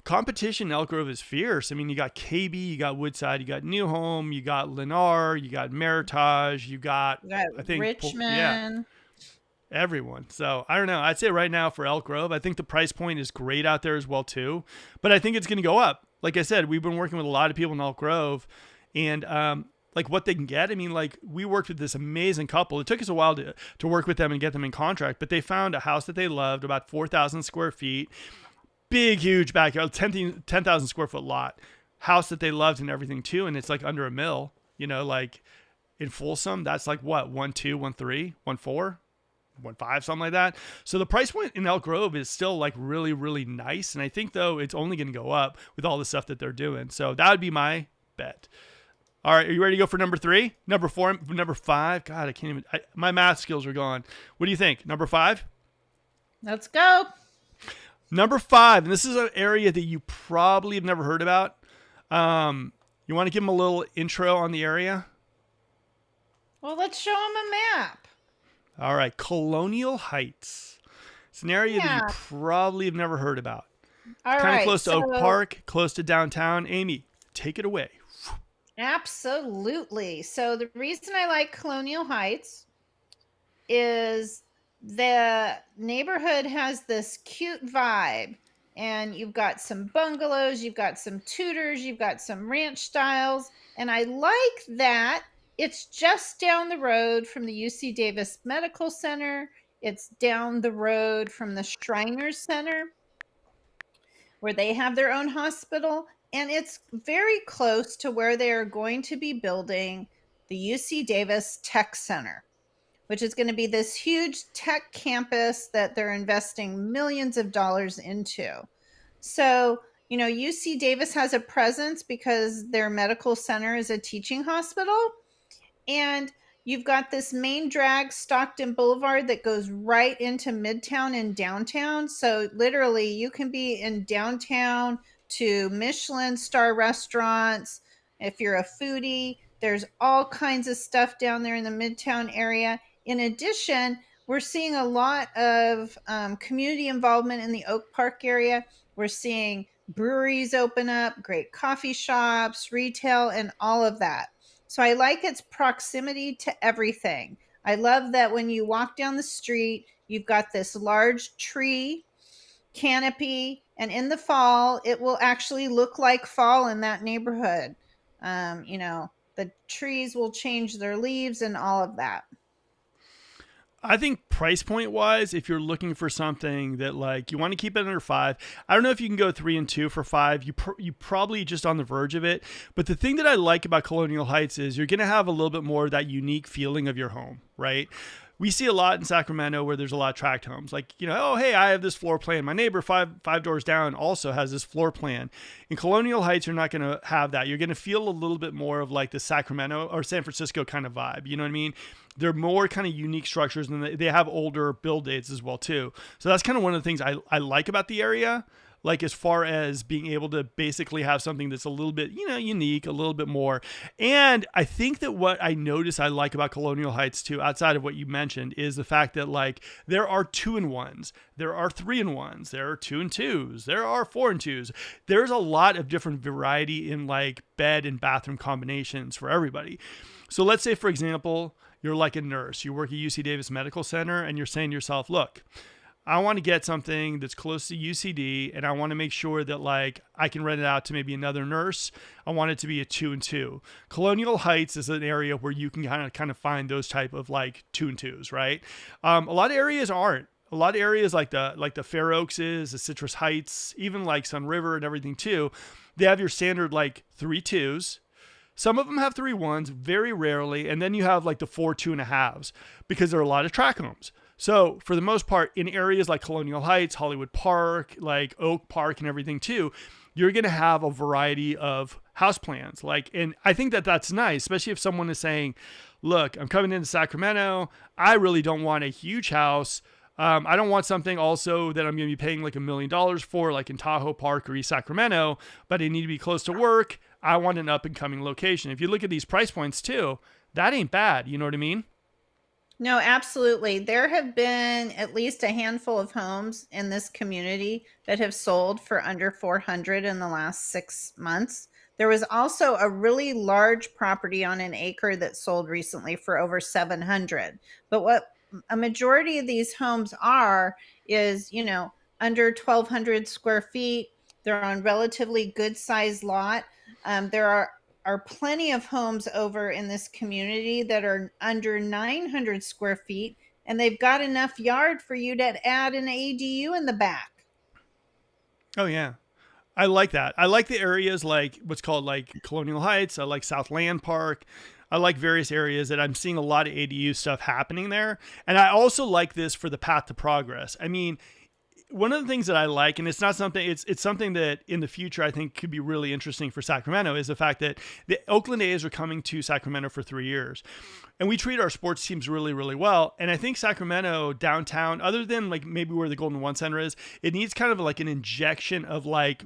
competition in Elk Grove is fierce. I mean, you got KB, you got Woodside, you got New Home, you got Lennar, you got Meritage, you got I think Richmond. Everyone. So I don't know. I'd say right now for Elk Grove, I think the price point is great out there as well too. But I think it's going to go up. Like I said, we've been working with a lot of people in Elk Grove. And what they can get. I mean, we worked with this amazing couple. It took us a while to work with them and get them in contract, but they found a house that they loved, about 4,000 square feet, big, huge backyard, 10,000 square foot lot, house that they loved and everything too. And it's under a mill, in Folsom, that's what, 1.2, 1.3, 1.4, 1.5, something like that. So the price point in Elk Grove is still really, really nice. And I think though, it's only going to go up with all the stuff that they're doing. So that would be my bet. All right, are you ready to go for number 3? Number 4, number 5? God, I can't even. My math skills are gone. What do you think? Number 5? Let's go. Number 5, and this is an area that you probably have never heard about. You want to give them a little intro on the area? Well, let's show them a map. All right, Colonial Heights. It's an area that you probably have never heard about. Kind of close to Oak Park, close to downtown. Amy, take it away. Absolutely. So the reason I like Colonial Heights is the neighborhood has this cute vibe, and you've got some bungalows, you've got some Tudors, you've got some ranch styles, and I like that it's just down the road from the UC Davis Medical Center. It's down the road from the Shriners Center, where they have their own hospital. And it's very close to where they are going to be building the UC Davis Tech Center, which is going to be this huge tech campus that they're investing millions of dollars into. So, UC Davis has a presence because their medical center is a teaching hospital. And you've got this main drag, Stockton Boulevard, that goes right into Midtown and downtown. So literally you can be in downtown to Michelin star restaurants. If you're a foodie, there's all kinds of stuff down there in the Midtown area. In addition, we're seeing a lot of community involvement in the Oak Park area. We're seeing breweries open up, great coffee shops, retail, and all of that. So I like its proximity to everything. I love that when you walk down the street, you've got this large tree canopy, and in the fall it will actually look like fall in that neighborhood. The trees will change their leaves and all of that. I think price point wise, if you're looking for something that like you want to keep it under five, I don't know if you can go 3 and 2 for five. You probably just on the verge of it. But the thing that I like about Colonial Heights is you're going to have a little bit more of that unique feeling of your home, right? We see a lot in Sacramento where there's a lot of tract homes. Like, oh, hey, I have this floor plan. My neighbor five doors down also has this floor plan. In Colonial Heights, you're not going to have that. You're going to feel a little bit more of like the Sacramento or San Francisco kind of vibe. You know what I mean? They're more kind of unique structures, and they have older build dates as well too. So that's kind of one of the things I like about the area. Like as far as being able to basically have something that's a little bit, unique, a little bit more. And I think that what I notice I like about Colonial Heights too, outside of what you mentioned, is the fact that like there are 2-and-1s, there are 3-and-1s, there are 2-and-2s, there are 4-and-2s. There's a lot of different variety in like bed and bathroom combinations for everybody. So let's say, for example, you're like a nurse, you work at UC Davis Medical Center, and you're saying to yourself, look, I want to get something that's close to UCD, and I want to make sure that like I can rent it out to maybe another nurse. I want it to be a 2-and-2. Colonial Heights is an area where you can kind of find those type of like 2-and-2s, right? A lot of areas aren't. A lot of areas like the Fair Oaks is, the Citrus Heights, even like Sun River and everything too, they have your standard like 3-2s. Some of them have 3-1s, very rarely, and then you have like the 4 2.5s because there are a lot of tract homes. So for the most part, in areas like Colonial Heights, Hollywood Park, like Oak Park and everything too, you're going to have a variety of house plans. And I think that that's nice, especially if someone is saying, look, I'm coming into Sacramento. I really don't want a huge house. I don't want something also that I'm going to be paying like $1 million for, like in Tahoe Park or East Sacramento, but I need to be close to work. I want an up and coming location. If you look at these price points too, that ain't bad. You know what I mean? No, absolutely. There have been at least a handful of homes in this community that have sold for under 400 in the last 6 months. There was also a really large property on an acre that sold recently for over 700. But what a majority of these homes are is, under 1,200 square feet. They're on relatively good sized lot. There are plenty of homes over in this community that are under 900 square feet, and they've got enough yard for you to add an ADU in the back. Oh yeah. I like that. I like the areas like what's called like Colonial Heights. I like Southland Park. I like various areas that I'm seeing a lot of ADU stuff happening there. And I also like this for the path to progress. I mean, one of the things that I like, and it's not something, it's something that in the future I think could be really interesting for Sacramento, is the fact that the Oakland A's are coming to Sacramento for 3 years. And we treat our sports teams really, really well. And I think Sacramento downtown, other than like maybe where the Golden One Center is, it needs kind of like an injection of like,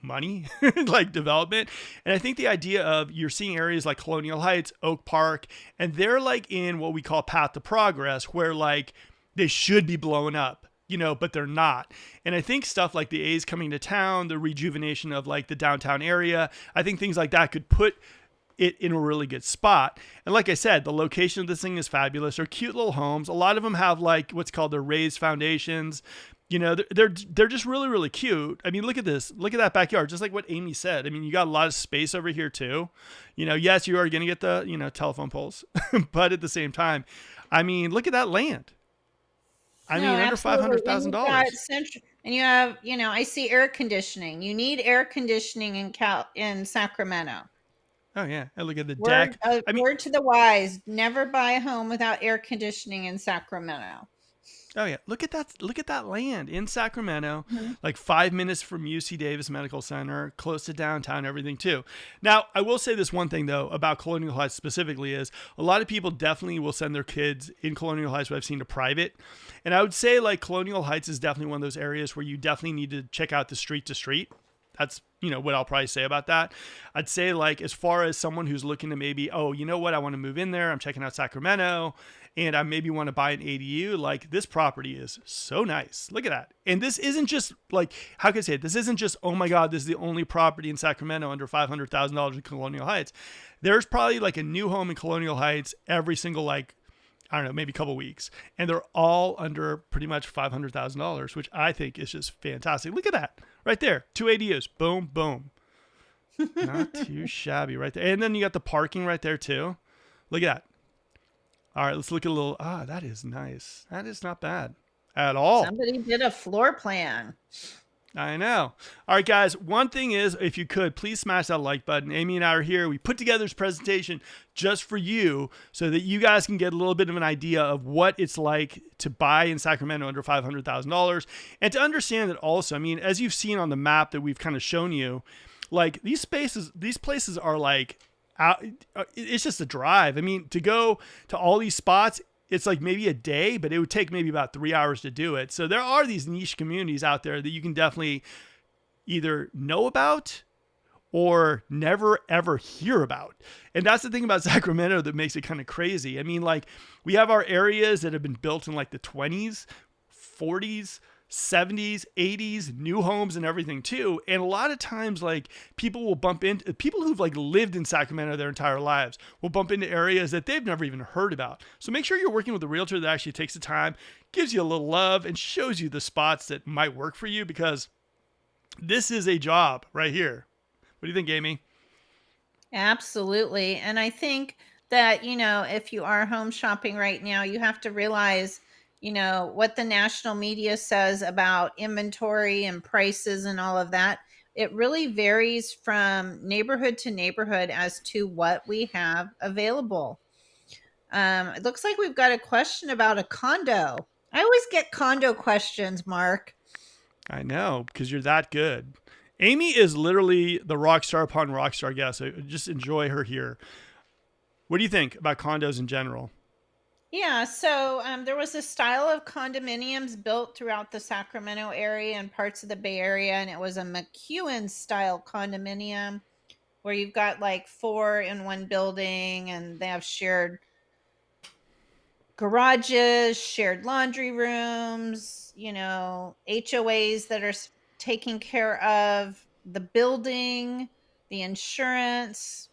money, like development. And I think the idea of you're seeing areas like Colonial Heights, Oak Park, and they're like in what we call path to progress, where like they should be blowing up, but they're not. And I think stuff like the A's coming to town, the rejuvenation of like the downtown area, I think things like that could put it in a really good spot. And like I said, the location of this thing is fabulous. They're cute little homes. A lot of them have like what's called their raised foundations. They're just really, really cute. I mean, look at this. Look at that backyard. Just like what Amy said. I mean, you got a lot of space over here too. Yes, you are going to get the, telephone poles, but at the same time, I mean, look at that land. Under $500,000. And you have, I see air conditioning. You need air conditioning in Sacramento. Oh yeah, and look at the deck. Word to the wise: never buy a home without air conditioning in Sacramento. Oh yeah, look at that! Look at that land in Sacramento, Mm-hmm. like 5 minutes from UC Davis Medical Center, close to downtown, everything too. Now, I will say this one thing though about Colonial Heights specifically is a lot of people definitely will send their kids in Colonial Heights, what I've seen, to private, and I would say like Colonial Heights is definitely one of those areas where you definitely need to check out the street to street. That's what I'll probably say about that. I'd say like as far as someone who's looking to maybe, oh, you know what, I want to move in there. I'm checking out Sacramento and I maybe want to buy an ADU. Like this property is so nice. Look at that. And this isn't just like, how can I say it? This isn't just, oh my God, this is the only property in Sacramento under $500,000 in Colonial Heights. There's probably like a new home in Colonial Heights every single like, I don't know, maybe a couple weeks, and they're all under pretty much $500,000, which I think is just fantastic. Look at that right there, 2 ADUs, boom, boom, not too shabby right there. And then you got the parking right there too. Look at that. All right, let's look at a little. Ah, that is nice. That is not bad at all. Somebody did a floor plan. I know. All right, guys. One thing is, if you could, please smash that like button. Amy and I are here. We put together this presentation just for you so that you guys can get a little bit of an idea of what it's like to buy in Sacramento under $500,000. And to understand that also, I mean, as you've seen on the map that we've kind of shown you, like these places are like, it's just a drive. I mean, to go to all these spots, it's like maybe a day, but it would take maybe about 3 hours to do it. So there are these niche communities out there that you can definitely either know about or never ever hear about. And that's the thing about Sacramento that makes it kind of crazy. I mean, like we have our areas that have been built in like the 20s, 40s, 70s, 80s, new homes and everything too. And a lot of times like people will bump into people who've like lived in Sacramento their entire lives will bump into areas that they've never even heard about. So make sure you're working with a realtor that actually takes the time, gives you a little love and shows you the spots that might work for you, because this is a job right here. What do you think, Amy? Absolutely. And I think that, if you are home shopping right now, you have to realize, what the national media says about inventory and prices and all of that. It really varies from neighborhood to neighborhood as to what we have available. It looks like we've got a question about a condo. I always get condo questions, Mark. I know, because you're that good. Amy is literally the rock star upon rock star guest. So just enjoy her here. What do you think about condos in general? Yeah, so there was a style of condominiums built throughout the Sacramento area and parts of the Bay Area, and it was a McEwen style condominium where you've got like four in one building and they have shared garages, shared laundry rooms, HOAs that are taking care of the building, the insurance,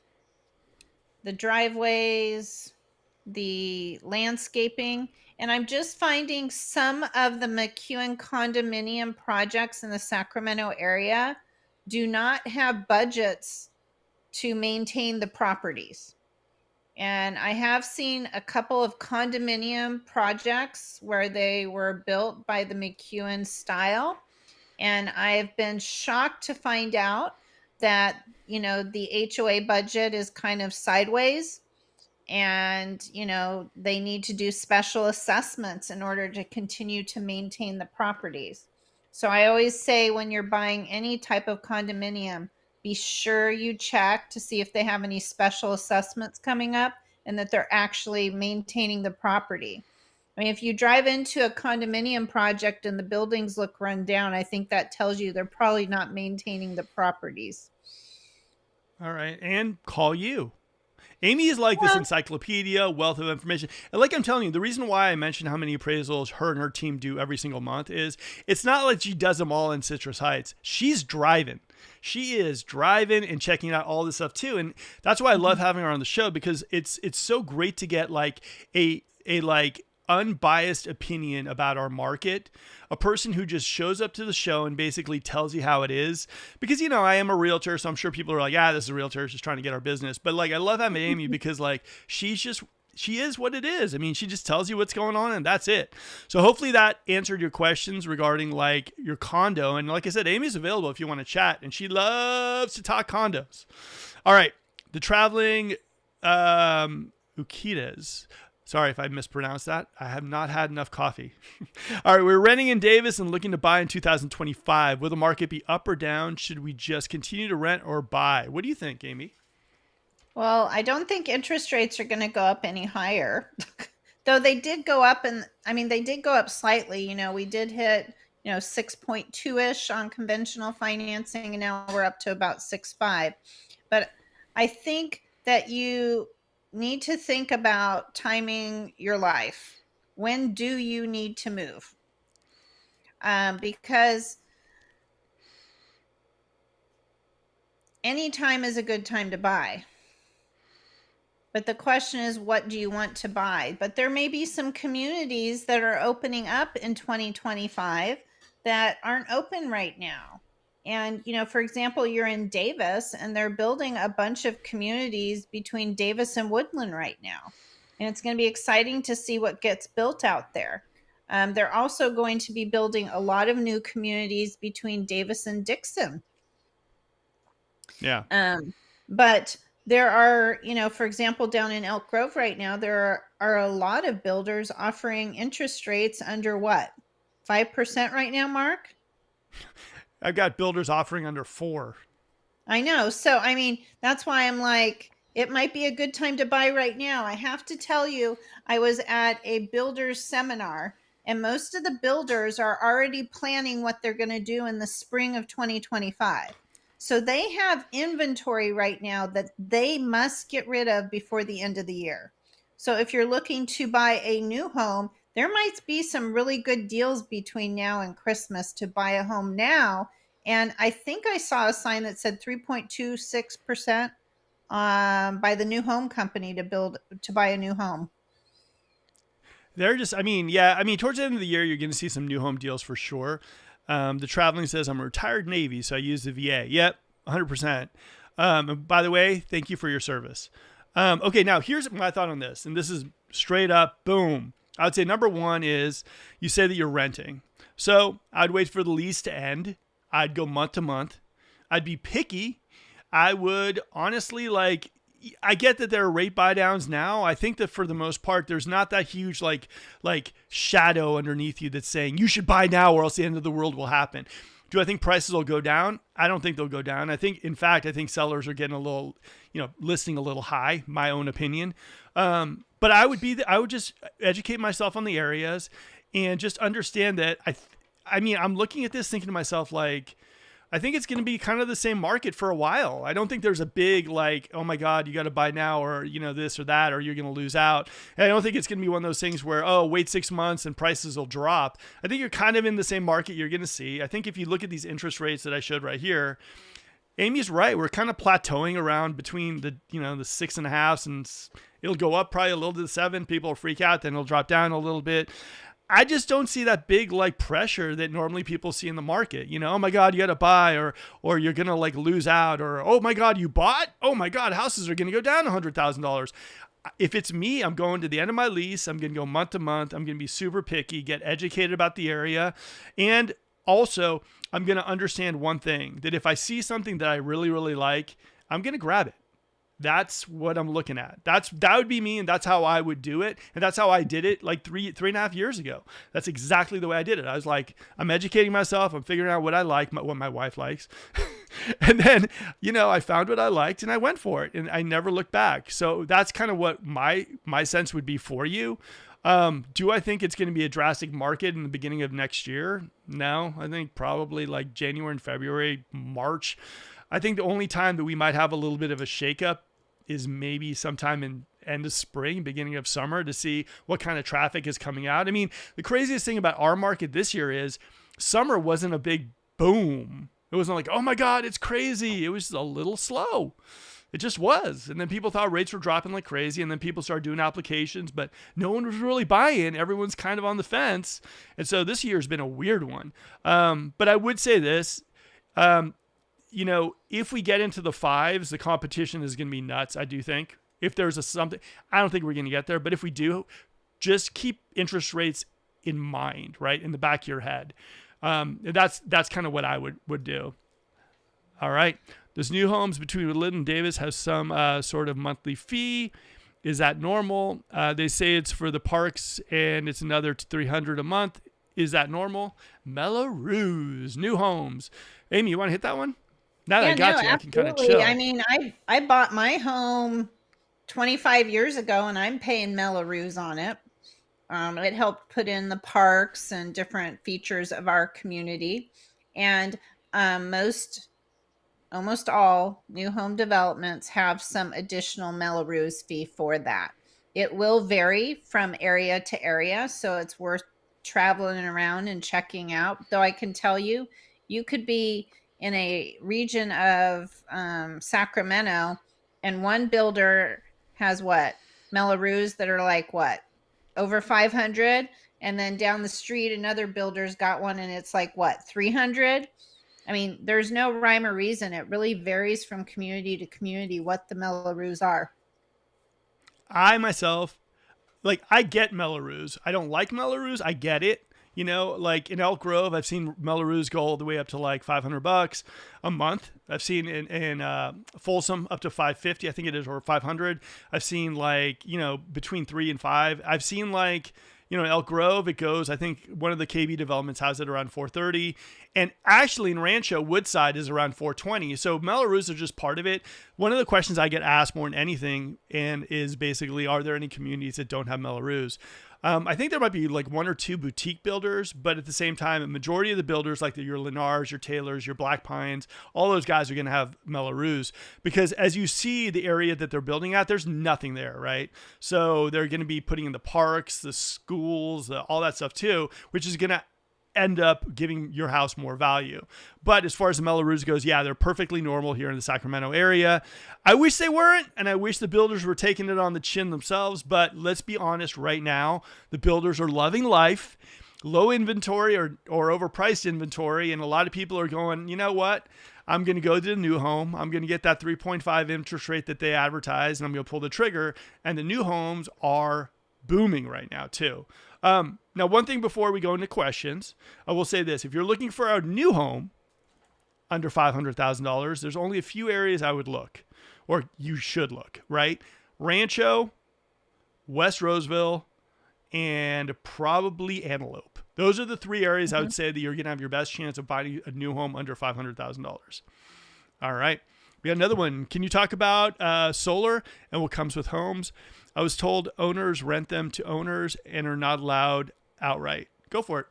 the driveways, the landscaping. And I'm just finding some of the McEwen condominium projects in the Sacramento area do not have budgets to maintain the properties. And I have seen a couple of condominium projects where they were built by the McEwen style. And I've been shocked to find out that, the HOA budget is kind of sideways, and they need to do special assessments in order to continue to maintain the properties. So I always say, when you're buying any type of condominium, be sure you check to see if they have any special assessments coming up and that they're actually maintaining the property. I mean, if you drive into a condominium project and the buildings look run down, I think that tells you they're probably not maintaining the properties. All right. And call you. Amy is like this encyclopedia, wealth of information. And like I'm telling you, the reason why I mentioned how many appraisals her and her team do every single month is it's not like she does them all in Citrus Heights. She's driving. She is driving and checking out all this stuff too. And that's why I love having her on the show, because it's so great to get like a like unbiased opinion about our market, a person who just shows up to the show and basically tells you how it is. Because, I am a realtor, so I'm sure people are like, this is a realtor just trying to get our business. But like, I love having Amy because like, she is what it is. I mean, she just tells you what's going on and that's it. So hopefully that answered your questions regarding like your condo. And like I said, Amy's available if you want to chat, and she loves to talk condos. All right. The traveling, Ukitas. Sorry if I mispronounced that. I have not had enough coffee. All right, we're renting in Davis and looking to buy in 2025. Will the market be up or down? Should we just continue to rent or buy? What do you think, Amy? Well, I don't think interest rates are going to go up any higher. Though they did go up, and they did go up slightly. We did hit, 6.2-ish on conventional financing, and now we're up to about 6.5. But I think that you need to think about timing your life. When do you need to move? Because any time is a good time to buy. But the question is, what do you want to buy? But there may be some communities that are opening up in 2025 that aren't open right now. And, for example, you're in Davis and they're building a bunch of communities between Davis and Woodland right now. And it's going to be exciting to see what gets built out there. They're also going to be building a lot of new communities between Davis and Dixon. Yeah. But there are, for example, down in Elk Grove right now, there are a lot of builders offering interest rates under what? 5% right now, Mark? I've got builders offering under 4. I know. So, I mean, that's why I'm like, it might be a good time to buy right now. I have to tell you, I was at a builder's seminar, and most of the builders are already planning what they're going to do in the spring of 2025. So they have inventory right now that they must get rid of before the end of the year. So if you're looking to buy a new home, there might be some really good deals between now and Christmas to buy a home now. And I think I saw a sign that said 3.26% by the new home company to buy a new home. They're just, I mean, yeah, I mean, towards the end of the year, you're going to see some new home deals for sure. The traveling says I'm a retired Navy, so I use the VA. Yep, 100%. And by the way, thank you for your service. Okay, now here's my thought on this, and this is straight up, boom. I would say number one is you say that you're renting. So I'd wait for the lease to end. I'd go month to month. I'd be picky. I would honestly I get that there are rate buy downs now. I think that for the most part, there's not that huge like shadow underneath you that's saying you should buy now or else the end of the world will happen. Do I think prices will go down? I don't think they'll go down. I think sellers are getting a little, listing a little high, my own opinion. But I would just educate myself on the areas and just understand that I'm looking at this thinking to myself, I think it's going to be kind of the same market for a while. I don't think there's a big oh my God, you got to buy now or, this or that, or you're going to lose out. And I don't think it's going to be one of those things where, wait 6 months and prices will drop. I think you're kind of in the same market you're going to see. I think if you look at these interest rates that I showed right here, Amy's right. We're kind of plateauing around between the 6.5s and it'll go up probably a little to the 7. People will freak out. Then it'll drop down a little bit. I just don't see that big pressure that normally people see in the market. Oh my God, you got to buy or you're going to lose out or, oh my God, you bought? Oh my God, houses are going to go down $100,000. If it's me, I'm going to the end of my lease. I'm going to go month to month. I'm going to be super picky, get educated about the area. And also I'm going to understand one thing, that if I see something that I really, really like, I'm going to grab it. That's what I'm looking at. That would be me, and that's how I would do it. And that's how I did it three and a half years ago. That's exactly the way I did it. I was I'm educating myself. I'm figuring out what I like, what my wife likes. And then, I found what I liked and I went for it and I never looked back. So that's kind of what my sense would be for you. Do I think it's going to be a drastic market in the beginning of next year? No, I think probably January and February, March. I think the only time that we might have a little bit of a shakeup is maybe sometime in end of spring, beginning of summer, to see what kind of traffic is coming out. I mean, the craziest thing about our market this year is summer wasn't a big boom. It wasn't oh my God, it's crazy. It was a little slow. It just was. And then people thought rates were dropping like crazy. And then people started doing applications, but no one was really buying. Everyone's kind of on the fence. And so this year's been a weird one. But I would say this, if we get into the 5s, the competition is going to be nuts. I do think if there's something, I don't think we're going to get there, but if we do, just keep interest rates in mind, right? In the back of your head. That's kind of what I would do. All right. Does new homes between Woodland and Davis have some sort of monthly fee? Is that normal? They say it's for the parks and it's another $300 a month. Is that normal? Melrose, new homes. Amy, you want to hit that one? Now that I got you, I can kind of chill. I mean, I bought my home 25 years ago and I'm paying Melrose on it. It helped put in the parks and different features of our community. And almost all new home developments have some additional Melrose fee for that. It will vary from area to area, so it's worth traveling around and checking out. Though I can tell you, you could be in a region of Sacramento and one builder has what? Melrose that are like what? Over 500, and then down the street another builder's got one and it's like what? 300? I mean, there's no rhyme or reason. It really varies from community to community what the Melrose are. I myself, like, I get Melrose. I don't like Melrose. I get it. You know, like in Elk Grove, I've seen Melrose go all the way up to like $500 a month. I've seen in Folsom up to 550, I think it is, or 500. I've seen like, you know, between 3 and 5. I've seen like, you know, in Elk Grove, it goes, I think one of the KB developments has it around 430. And actually in Rancho, Woodside is around 420. So Melrose are just part of it. One of the questions I get asked more than anything and is basically, are there any communities that don't have Melrose? I think there might be like 1 or 2 boutique builders, but at the same time, a majority of the builders, like your Lennars, your Taylors, your Black Pines, all those guys are going to have Melrose, because as you see the area that they're building at, there's nothing there, right? So they're going to be putting in the parks, the schools, all that stuff too, which is going to end up giving your house more value. But as far as the Melrose goes, yeah, they're perfectly normal here in the Sacramento area. I wish they weren't, and I wish the builders were taking it on the chin themselves, but let's be honest right now, the builders are loving life, low inventory or overpriced inventory, and a lot of people are going, you know what? I'm going to go to the new home. I'm going to get that 3.5 interest rate that they advertise, and I'm going to pull the trigger, and the new homes are booming right now too. Now, one thing before we go into questions, I will say this. If you're looking for a new home under $500,000, there's only a few areas I would look, or you should look, right? Rancho, West Roseville, and probably Antelope. Those are the 3 areas I would say that you're going to have your best chance of buying a new home under $500,000. All right. We got another one. Can you talk about solar and what comes with homes? I was told owners rent them to owners and are not allowed outright. Go for it.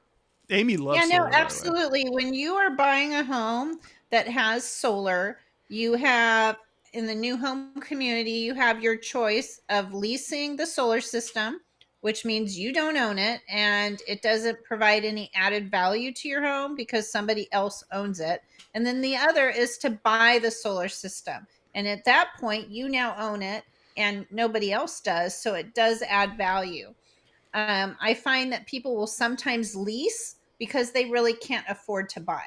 Amy loves solar. Yeah, no, absolutely. When you are buying a home that has solar, you have, in the new home community, you have your choice of leasing the solar system, which means you don't own it and it doesn't provide any added value to your home because somebody else owns it. And then the other is to buy the solar system. And at that point, you now own it and nobody else does. So it does add value. I find that people will sometimes lease because they really can't afford to buy.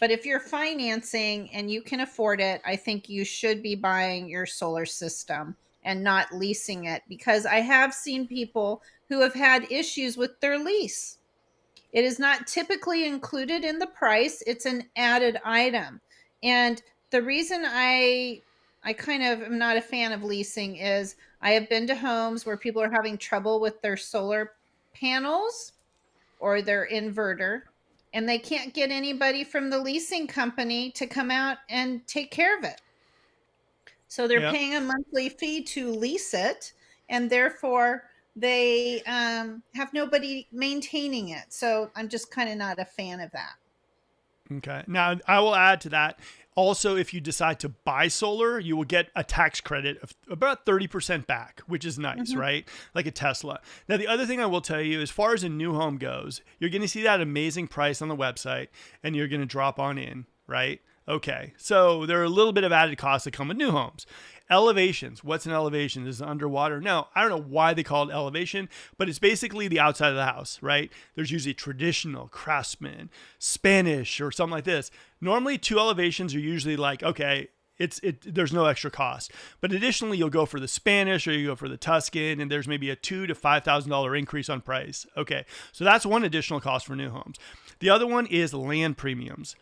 But if you're financing and you can afford it, I think you should be buying your solar system and not leasing it, because I have seen people who have had issues with their lease. It is not typically included in the price. It's an added item. And the reason I kind of am not a fan of leasing is I have been to homes where people are having trouble with their solar panels or their inverter, and they can't get anybody from the leasing company to come out and take care of it. So they're paying a monthly fee to lease it, and therefore they have nobody maintaining it. So I'm just kind of not a fan of that. Okay. Now, I will add to that. Also, if you decide to buy solar, you will get a tax credit of about 30% back, which is nice, right? Like a Tesla. Now, the other thing I will tell you, as far as a new home goes, you're going to see that amazing price on the website and you're going to drop on in, right? Okay. So there are a little bit of added costs that come with new homes. Elevations. What's an elevation? Is it underwater? No, I don't know why they call it elevation, but it's basically the outside of the house, right? There's usually traditional, craftsman, Spanish, or something like this. Normally 2 elevations are usually like, okay, there's no extra cost. But additionally, you'll go for the Spanish or you go for the Tuscan, and there's maybe a $2,000 to $5,000 increase on price. Okay, so that's one additional cost for new homes. The other one is land premiums.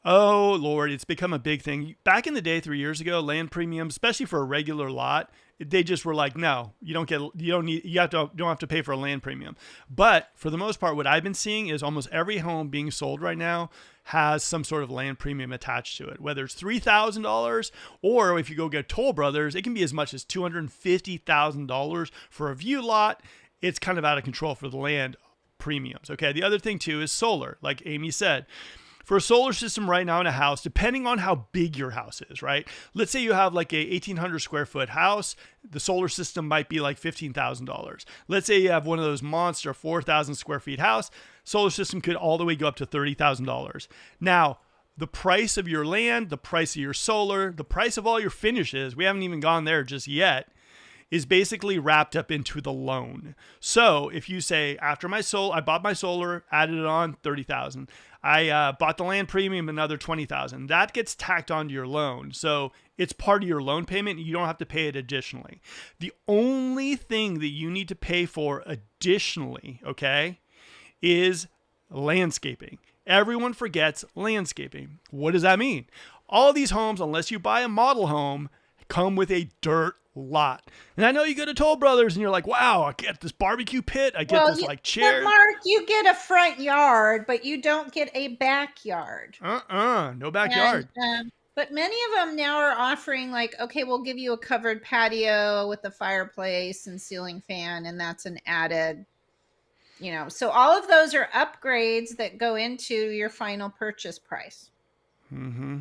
Oh Lord, it's become a big thing. Back in the day, 3 years ago, land premiums, especially for a regular lot, they just were like, no, you don't have to pay for a land premium. But for the most part, what I've been seeing is almost every home being sold right now has some sort of land premium attached to it, whether it's $3,000 or if you go get Toll Brothers, it can be as much as $250,000 for a view lot. It's kind of out of control for the land premiums. Okay. The other thing too is solar, like Amy said. For a solar system right now in a house, depending on how big your house is, right? Let's say you have like a 1,800 square foot house. The solar system might be like $15,000. Let's say you have one of those monster 4,000 square feet house. Solar system could all the way go up to $30,000. Now, the price of your land, the price of your solar, the price of all your finishes, we haven't even gone there just yet, is basically wrapped up into the loan. So if you say after I bought my solar, added it on 30,000. I bought the land premium, another 20,000. That gets tacked onto your loan. So it's part of your loan payment. You don't have to pay it additionally. The only thing that you need to pay for additionally, okay, is landscaping. Everyone forgets landscaping. What does that mean? All these homes, unless you buy a model home, come with a dirt lot. And I know you go to Toll Brothers and you're like, wow, I get this barbecue pit. I get this like chair. But Mark, you get a front yard, but you don't get a backyard. No backyard. But many of them now are offering like, okay, we'll give you a covered patio with a fireplace and ceiling fan. And that's an added, so all of those are upgrades that go into your final purchase price.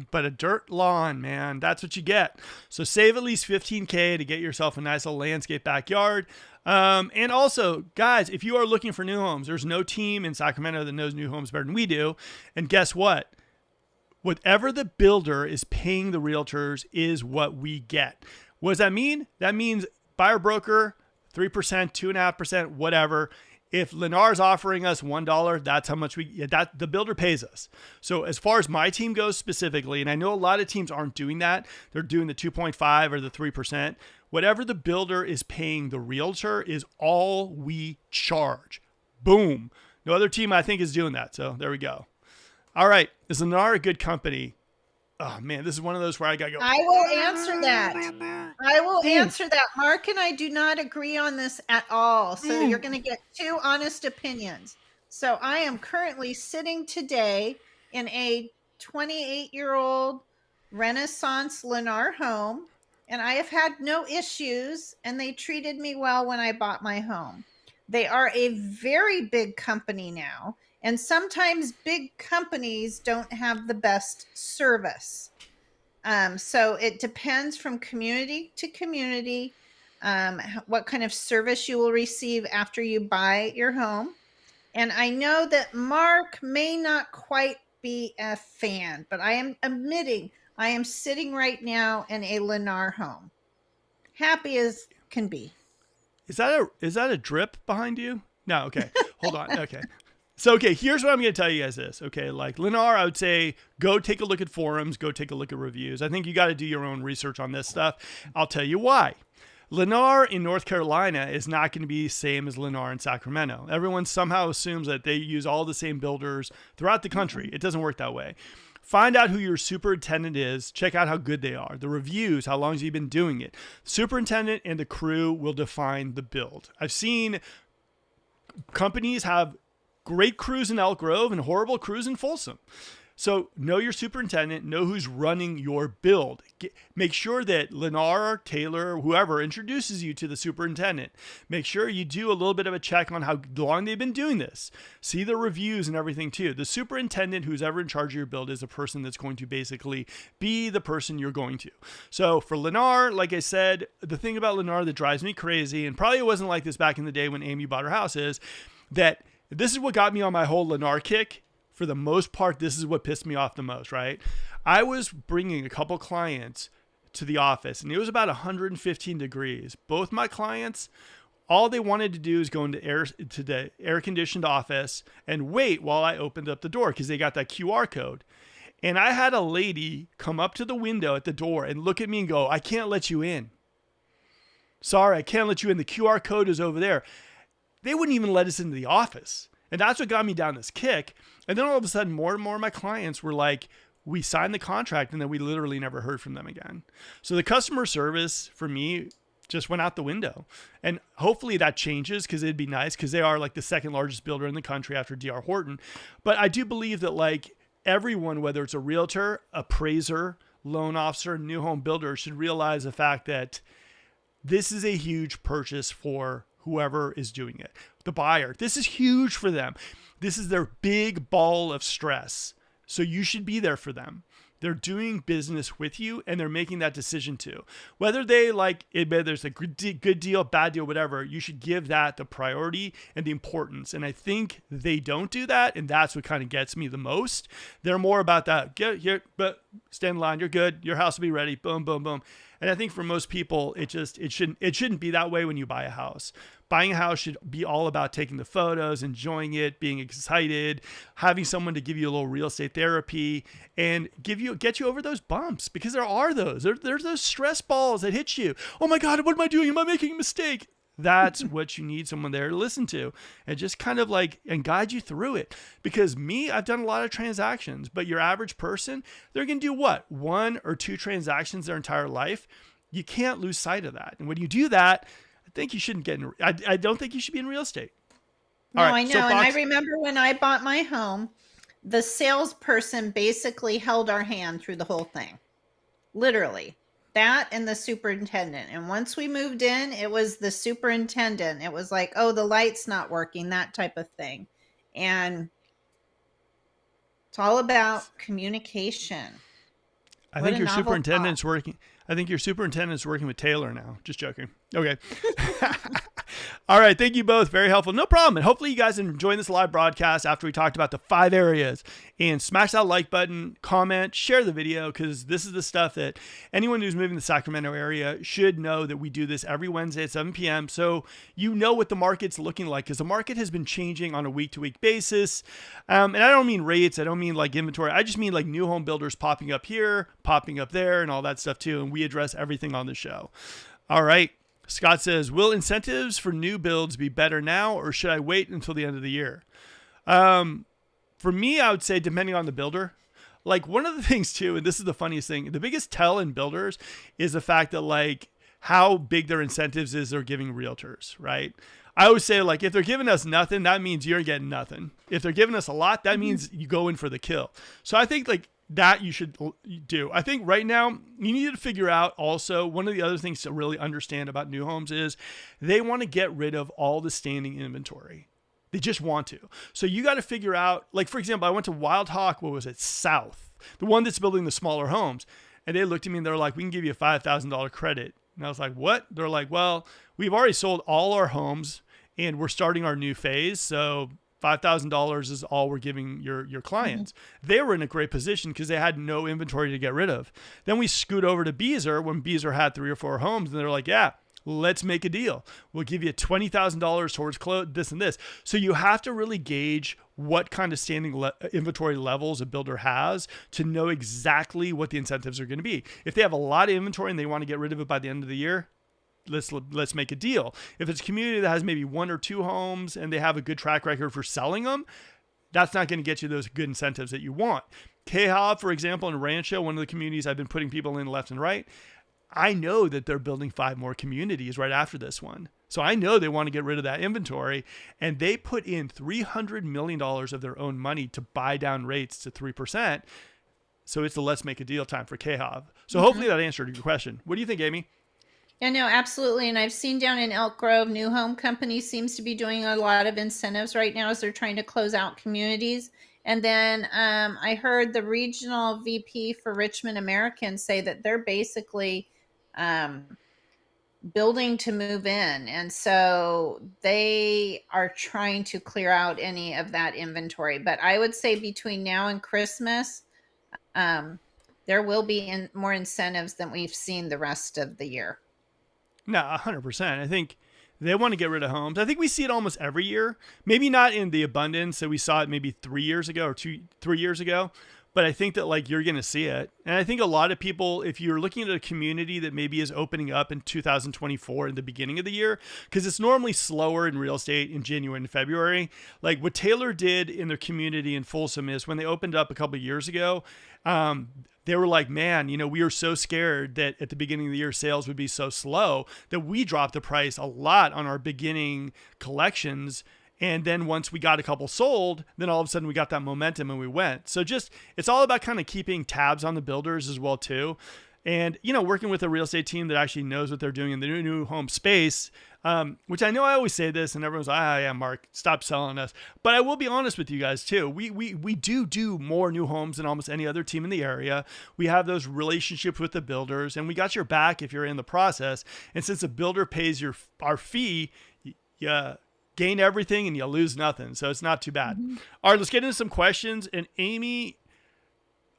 But a dirt lawn, man, that's what you get. So save at least $15,000 to get yourself a nice little landscape backyard. And also, guys, if you are looking for new homes, there's no team in Sacramento that knows new homes better than we do. And guess what? Whatever the builder is paying the realtors is what we get. What does that mean? That means buyer broker, 3%, 2.5%, whatever. If Lennar's offering us $1, that's how much the builder pays us. So as far as my team goes specifically, and I know a lot of teams aren't doing that, they're doing the 2.5 or the 3%. Whatever the builder is paying the realtor is all we charge. Boom. No other team I think is doing that. So there we go. All right. Is Lennar a good company? Oh man, this is one of those where I gotta go. I will answer that. Answer that. Mark and I do not agree on this at all. So you're going to get two honest opinions. So I am currently sitting today in a 28-year-old Renaissance Lennar home, and I have had no issues, and they treated me well when I bought my home. They are a very big company now, and sometimes big companies don't have the best service. So it depends from community to community, what kind of service you will receive after you buy your home. And I know that Mark may not quite be a fan, but I am admitting I am sitting right now in a Lennar home. Happy as can be. Is that a drip behind you? No, okay. Hold on. Okay. So, okay, here's what I'm going to tell you guys this. Okay, like Lennar, I would say go take a look at forums, go take a look at reviews. I think you got to do your own research on this stuff. I'll tell you why. Lennar in North Carolina is not going to be the same as Lennar in Sacramento. Everyone somehow assumes that they use all the same builders throughout the country. It doesn't work that way. Find out who your superintendent is. Check out how good they are. The reviews, how long have you been doing it? Superintendent and the crew will define the build. I've seen companies have great crews in Elk Grove and horrible crews in Folsom. So know your superintendent, know who's running your build. Make sure that Lennar, Taylor, whoever introduces you to the superintendent. Make sure you do a little bit of a check on how long they've been doing this. See the reviews and everything too. The superintendent who's ever in charge of your build is a person that's going to basically be the person you're going to. So for Lennar, like I said, the thing about Lennar that drives me crazy, and probably it wasn't like this back in the day when Amy bought her house, is that this is what got me on my whole Lennar kick. For the most part, this is what pissed me off the most, right? I was bringing a couple clients to the office, and it was about 115 degrees. Both my clients, all they wanted to do is go into the air-conditioned office and wait while I opened up the door because they got that QR code. And I had a lady come up to the window at the door and look at me and go, "I can't let you in. Sorry, I can't let you in. The QR code is over there." They wouldn't even let us into the office. And that's what got me down this kick. And then all of a sudden, more and more of my clients were like, we signed the contract and then we literally never heard from them again. So the customer service for me just went out the window. And hopefully that changes because it'd be nice because they are like the second largest builder in the country after D.R. Horton. But I do believe that like everyone, whether it's a realtor, appraiser, loan officer, new home builder, should realize the fact that this is a huge purchase for whoever is doing it. The buyer, this is huge for them. This is their big ball of stress. So you should be there for them. They're doing business with you and they're making that decision too. Whether they like it, whether there's a good deal, bad deal, whatever, you should give that the priority and the importance. And I think they don't do that. And that's what kind of gets me the most. They're more about that. But stand in line, you're good, your house will be ready, boom, boom, boom. And I think for most people, it shouldn't be that way when you buy a house. Buying a house should be all about taking the photos, enjoying it, being excited, having someone to give you a little real estate therapy and get you over those bumps, because there are those. There's those stress balls that hit you. Oh my God, what am I doing? Am I making a mistake? That's what you need someone there to listen to and just kind of and guide you through it. Because I've done a lot of transactions, but your average person, they're going to do what? 1 or 2 transactions their entire life. You can't lose sight of that. And when you do that, I think you shouldn't I don't think you should be in real estate. No, I know. And I remember when I bought my home, the salesperson basically held our hand through the whole thing. Literally. That and the superintendent. And once we moved in, it was the superintendent. It was like, oh, the light's not working, that type of thing. And it's all about communication. I think your superintendent's working with Taylor now. Just joking. Okay. All right. Thank you both. Very helpful. No problem. And hopefully you guys are enjoying this live broadcast after we talked about the 5 areas. And smash that like button, comment, share the video, because this is the stuff that anyone who's moving to the Sacramento area should know, that we do this every Wednesday at 7 p.m. So you know what the market's looking like, because the market has been changing on a week-to-week basis. And I don't mean rates. I don't mean inventory. I just mean new home builders popping up here, popping up there, and all that stuff too. And we address everything on the show. All right. Scott says, will incentives for new builds be better now, or should I wait until the end of the year? For me, I would say depending on the builder. One of the things too, and this is the funniest thing, the biggest tell in builders is the fact that how big their incentives is they're giving realtors, right? I always say if they're giving us nothing, that means you're getting nothing. If they're giving us a lot, that means you go in for the kill. So I think that you should do. I think right now you need to figure out also, one of the other things to really understand about new homes is they want to get rid of all the standing inventory. They just want to. So you got to figure out, for example, I went to Wild Hawk, South, the one that's building the smaller homes. And they looked at me and they're like, we can give you a $5,000 credit. And I was like, what? They're like, well, we've already sold all our homes and we're starting our new phase. So $5,000 is all we're giving your clients. Mm-hmm. They were in a great position because they had no inventory to get rid of. Then we scoot over to Beazer when Beazer had 3 or 4 homes, and they're like, yeah, let's make a deal. We'll give you $20,000 towards this and this. So you have to really gauge what kind of standing inventory levels a builder has to know exactly what the incentives are going to be. If they have a lot of inventory and they want to get rid of it by the end of the year, let's make a deal. If it's a community that has maybe 1 or 2 homes and they have a good track record for selling them, that's not going to get you those good incentives that you want. Queja, for example, in Rancho, one of the communities I've been putting people in left and right, I know that they're building 5 more communities right after this one. So I know they want to get rid of that inventory, and they put in $300 million of their own money to buy down rates to 3%. So it's the let's make a deal time for Queja. So hopefully that answered your question. What do you think, Amy? Yeah, no, absolutely. And I've seen down in Elk Grove, New Home Company seems to be doing a lot of incentives right now as they're trying to close out communities. And then I heard the regional VP for Richmond American say that they're basically building to move in. And so they are trying to clear out any of that inventory. But I would say between now and Christmas, there will be more incentives than we've seen the rest of the year. No, 100%. I think they want to get rid of homes. I think we see it almost every year. Maybe not in the abundance that we saw it maybe 3 years ago or 3 years ago. But I think that you're going to see it. And I think a lot of people, if you're looking at a community that maybe is opening up in 2024 in the beginning of the year, because it's normally slower in real estate in January and February, what Taylor did in their community in Folsom is when they opened up a couple of years ago, they were like, man, we were so scared that at the beginning of the year, sales would be so slow that we dropped the price a lot on our beginning collections. And then once we got a couple sold, then all of a sudden we got that momentum and we went. So it's all about kind of keeping tabs on the builders as well too. And, working with a real estate team that actually knows what they're doing in the new home space, which I know I always say this and everyone's like, yeah, Mark, stop selling us. But I will be honest with you guys too. We do more new homes than almost any other team in the area. We have those relationships with the builders and we got your back if you're in the process. And since the builder pays our fee, you gain everything and you lose nothing. So it's not too bad. Mm-hmm. All right, let's get into some questions. And Amy,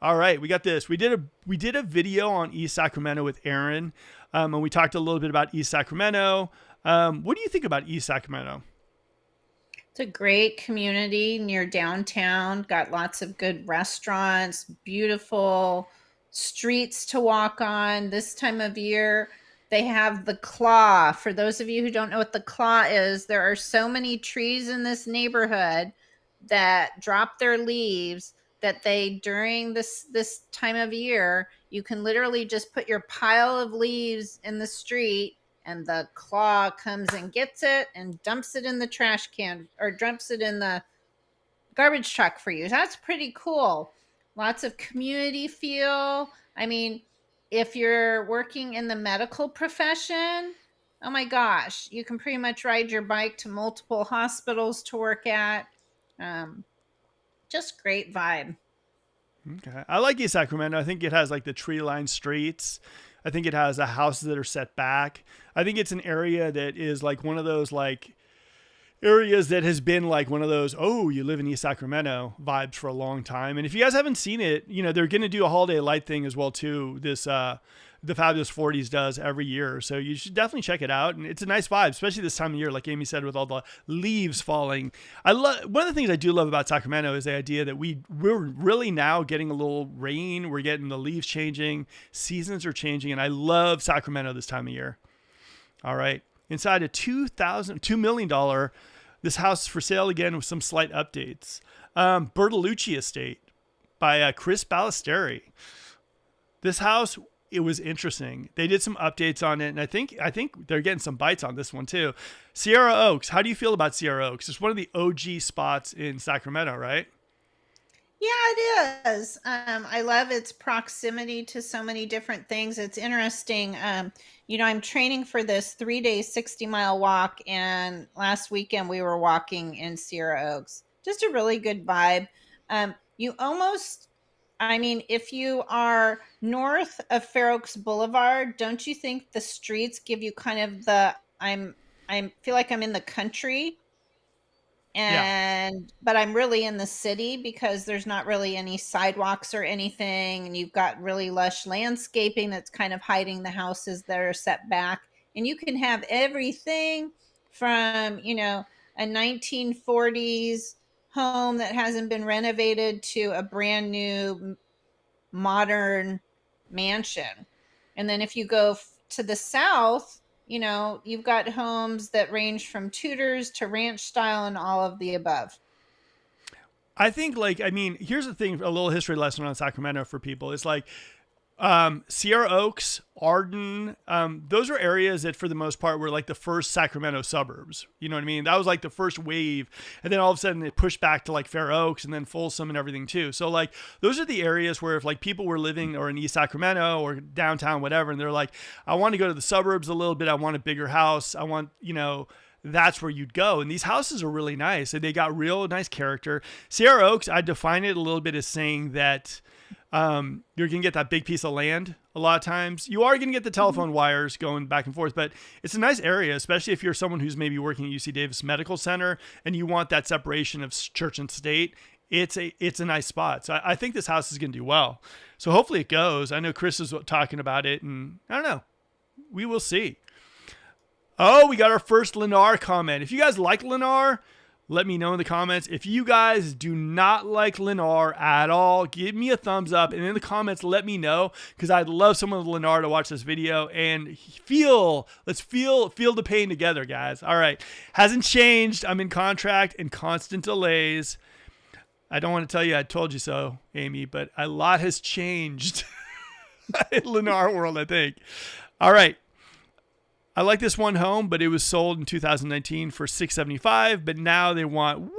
All right, we got this. We did a video on East Sacramento with Aaron, and we talked a little bit about East Sacramento. What do you think about East Sacramento? It's a great community near downtown, got lots of good restaurants, beautiful streets to walk on. This time of year, they have the claw. For those of you who don't know what the claw is, there are so many trees in this neighborhood that drop their leaves that they during this time of year, you can literally just put your pile of leaves in the street and the claw comes and gets it and dumps it in the trash can or dumps it in the garbage truck for you. That's pretty cool. Lots of community feel. I mean, if you're working in the medical profession, oh my gosh, you can pretty much ride your bike to multiple hospitals to work at. Um, just great vibe. Okay. I like East Sacramento. I think it has like the tree lined streets. I think it has the houses that are set back. I think it's an area that is like one of those like areas that has been like one of those, oh, you live in East Sacramento vibes for a long time. And if you guys haven't seen it, they're going to do a holiday light thing as well too. The Fabulous 40s does every year. So you should definitely check it out. And it's a nice vibe, especially this time of year, like Amy said, with all the leaves falling. One of the things I do love about Sacramento is the idea that we're really now getting a little rain. We're getting the leaves changing. Seasons are changing. And I love Sacramento this time of year. All right. Inside a $2 million, this house is for sale again with some slight updates. Bertolucci Estate by Chris Ballesteri. This house, it was interesting. They did some updates on it, and I think they're getting some bites on this one too. Sierra Oaks. How do you feel about Sierra Oaks? It's one of the OG spots in Sacramento, right? Yeah, it is. I love its proximity to so many different things. It's interesting. I'm training for this 3-day, 60-mile walk, and last weekend we were walking in Sierra Oaks. Just a really good vibe. You almost, if you are north of Fair Oaks Boulevard, don't you think the streets give you kind of I feel like I'm in the country? Yeah. But I'm really in the city because there's not really any sidewalks or anything, and you've got really lush landscaping that's kind of hiding the houses that are set back, and you can have everything from a 1940s home that hasn't been renovated to a brand new modern mansion. And then if you go to the south, you've got homes that range from Tudors to ranch style and all of the above. I think here's the thing, a little history lesson on Sacramento for people. It's like Sierra Oaks, Arden, those are areas that for the most part were like the first Sacramento suburbs. You know what I mean? That was like the first wave. And then all of a sudden it pushed back to like Fair Oaks and then Folsom and everything too. So like those are the areas where if like people were living or in East Sacramento or downtown, whatever, and they're like, I want to go to the suburbs a little bit. I want a bigger house. I want, that's where you'd go. And these houses are really nice. And they got real nice character. Sierra Oaks, I define it a little bit as saying that you're going to get that big piece of land a lot of times. You are going to get the telephone wires going back and forth, but it's a nice area, especially if you're someone who's maybe working at UC Davis Medical Center and you want that separation of church and state. It's a nice spot. So I think this house is going to do well. So hopefully it goes. I know Chris is talking about it, and I don't know. We will see. Oh, we got our first Lennar comment. If you guys like Lennar, let me know in the comments. If you guys do not like Lennar at all, give me a thumbs up. And in the comments, let me know, because I'd love someone with Lennar to watch this video and let's feel the pain together, guys. All right. Hasn't changed. I'm in contract and constant delays. I don't want to tell you I told you so, Amy, but a lot has changed in Lennar world, I think. All right. I like this one home, but it was sold in 2019 for $675,000, but now they want,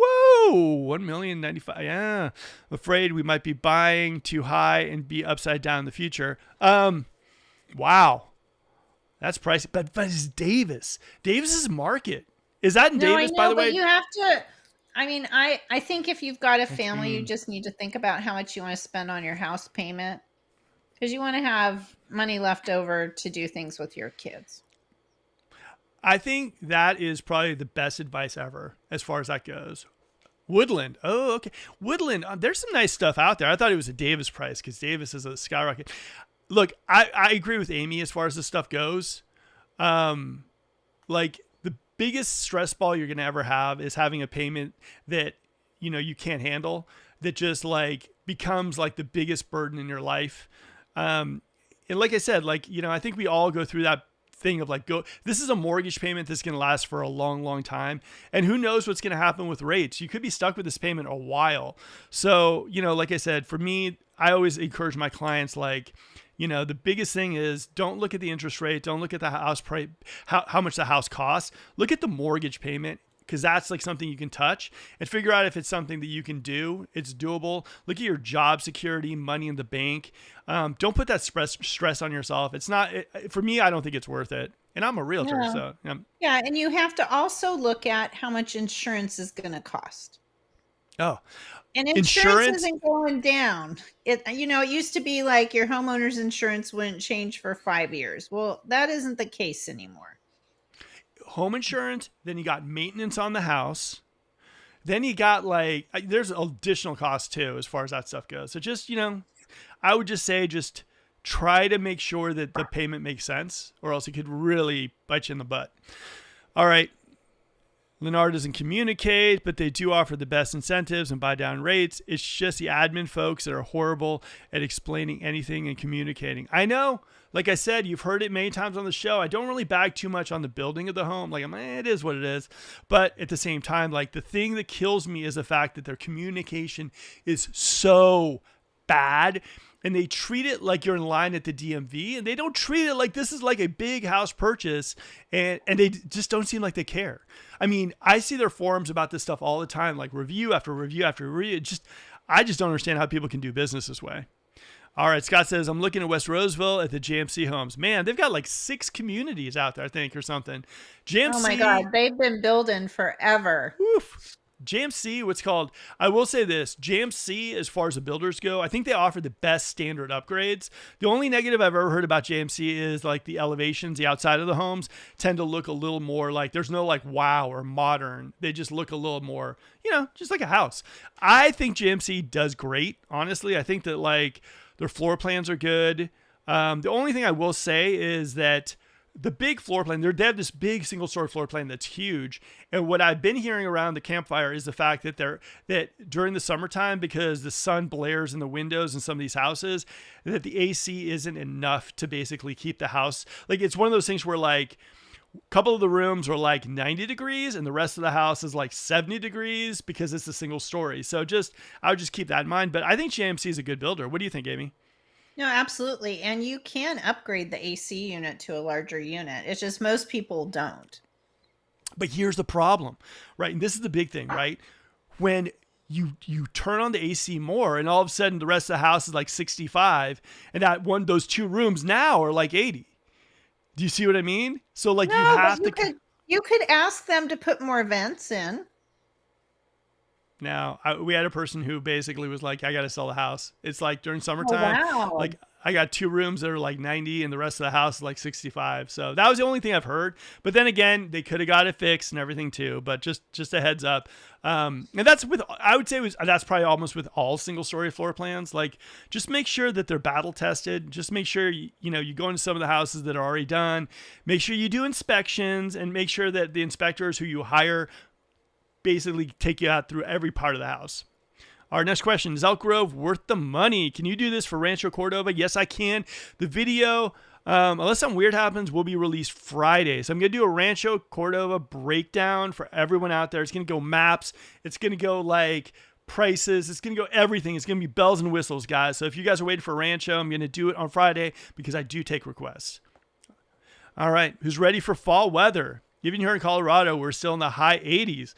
$1,095,000. Yeah. Afraid we might be buying too high and be upside down in the future. Wow. That's pricey. But it's Davis. Davis's market. Is that in Davis, by the way? But you have to, I think if you've got a family, you just need to think about how much you want to spend on your house payment, because you want to have money left over to do things with your kids. I think that is probably the best advice ever as far as that goes. Woodland. Oh, okay. Woodland. There's some nice stuff out there. I thought it was a Davis price because Davis is a skyrocket. Look, I agree with Amy as far as this stuff goes. Um, like the biggest stress ball you're going to ever have is having a payment that, you can't handle, that just like becomes like the biggest burden in your life. And like I said, like, I think we all go through that thing of like, this is a mortgage payment that's going to last for a long, long time. And who knows what's going to happen with rates. You could be stuck with this payment a while. So, like I said, for me, I always encourage my clients, like, the biggest thing is don't look at the interest rate. Don't look at the house price, how much the house costs. Look at the mortgage payment, because that's like something you can touch, and figure out if it's something that you can do. It's doable. Look at your job security, money in the bank. Don't put that stress on yourself. It's not, for me, I don't think it's worth it. And I'm a realtor. No. So Yeah. And you have to also look at how much insurance is going to cost. Oh, And insurance isn't going down. It used to be like your homeowner's insurance wouldn't change for 5 years. Well, that isn't the case anymore. Home insurance, then you got maintenance on the house. Then you got like, there's additional costs too, as far as that stuff goes. So just, I would just say, just try to make sure that the payment makes sense, or else it could really bite you in the butt. All right. Lennar doesn't communicate, but they do offer the best incentives and buy down rates. It's just the admin folks that are horrible at explaining anything and communicating. I know, like I said, you've heard it many times on the show. I don't really bag too much on the building of the home. Like, it is what it is. But at the same time, like, the thing that kills me is the fact that their communication is so bad. And they treat it like you're in line at the DMV, and they don't treat it like this is like a big house purchase, and they just don't seem like they care. I mean, I see their forums about this stuff all the time, like review after review after review. I just don't understand how people can do business this way. All right, Scott says, I'm looking at West Roseville at the JMC homes. Man, they've got like 6 communities out there, I think, or something. JMC. Oh my God, they've been building forever. Oof. JMC, what's called, I will say this, JMC, as far as the builders go, I think they offer the best standard upgrades. The only negative I've ever heard about JMC is like the elevations, the outside of the homes tend to look a little more like, there's no like wow or modern. They just look a little more, just like a house. I think JMC does great. Honestly, I think that like their floor plans are good. The only thing I will say is that the big floor plan, they have this big single story floor plan that's huge. And what I've been hearing around the campfire is the fact that that during the summertime, because the sun blares in the windows in some of these houses, that the AC isn't enough to basically keep the house. Like, it's one of those things where like a couple of the rooms are like 90 degrees and the rest of the house is like 70 degrees because it's a single story. So I would just keep that in mind. But I think JMC is a good builder. What do you think, Amy? No, absolutely. And you can upgrade the AC unit to a larger unit. It's just most people don't. But here's the problem, right? And this is the big thing, right? When you turn on the AC more and all of a sudden the rest of the house is like 65 and those 2 rooms now are like 80. Do you see what I mean? So like you could ask them to put more vents in. Now, we had a person who basically was like, I got to sell the house. It's like during summertime, like I got 2 rooms that are like 90 and the rest of the house is like 65. So that was the only thing I've heard. But then again, they could have got it fixed and everything too. But just a heads up. And that's I would say that's probably almost with all single story floor plans. Like, just make sure that they're battle tested. Just make sure, you go into some of the houses that are already done. Make sure you do inspections and make sure that the inspectors who you hire basically take you out through every part of the house. Our next question, is Elk Grove worth the money? Can you do this for Rancho Cordova? Yes, I can. The video, unless something weird happens, will be released Friday. So I'm going to do a Rancho Cordova breakdown for everyone out there. It's going to go maps. It's going to go like prices. It's going to go everything. It's going to be bells and whistles, guys. So if you guys are waiting for Rancho, I'm going to do it on Friday because I do take requests. All right. Who's ready for fall weather? Even here in Colorado, we're still in the high 80s.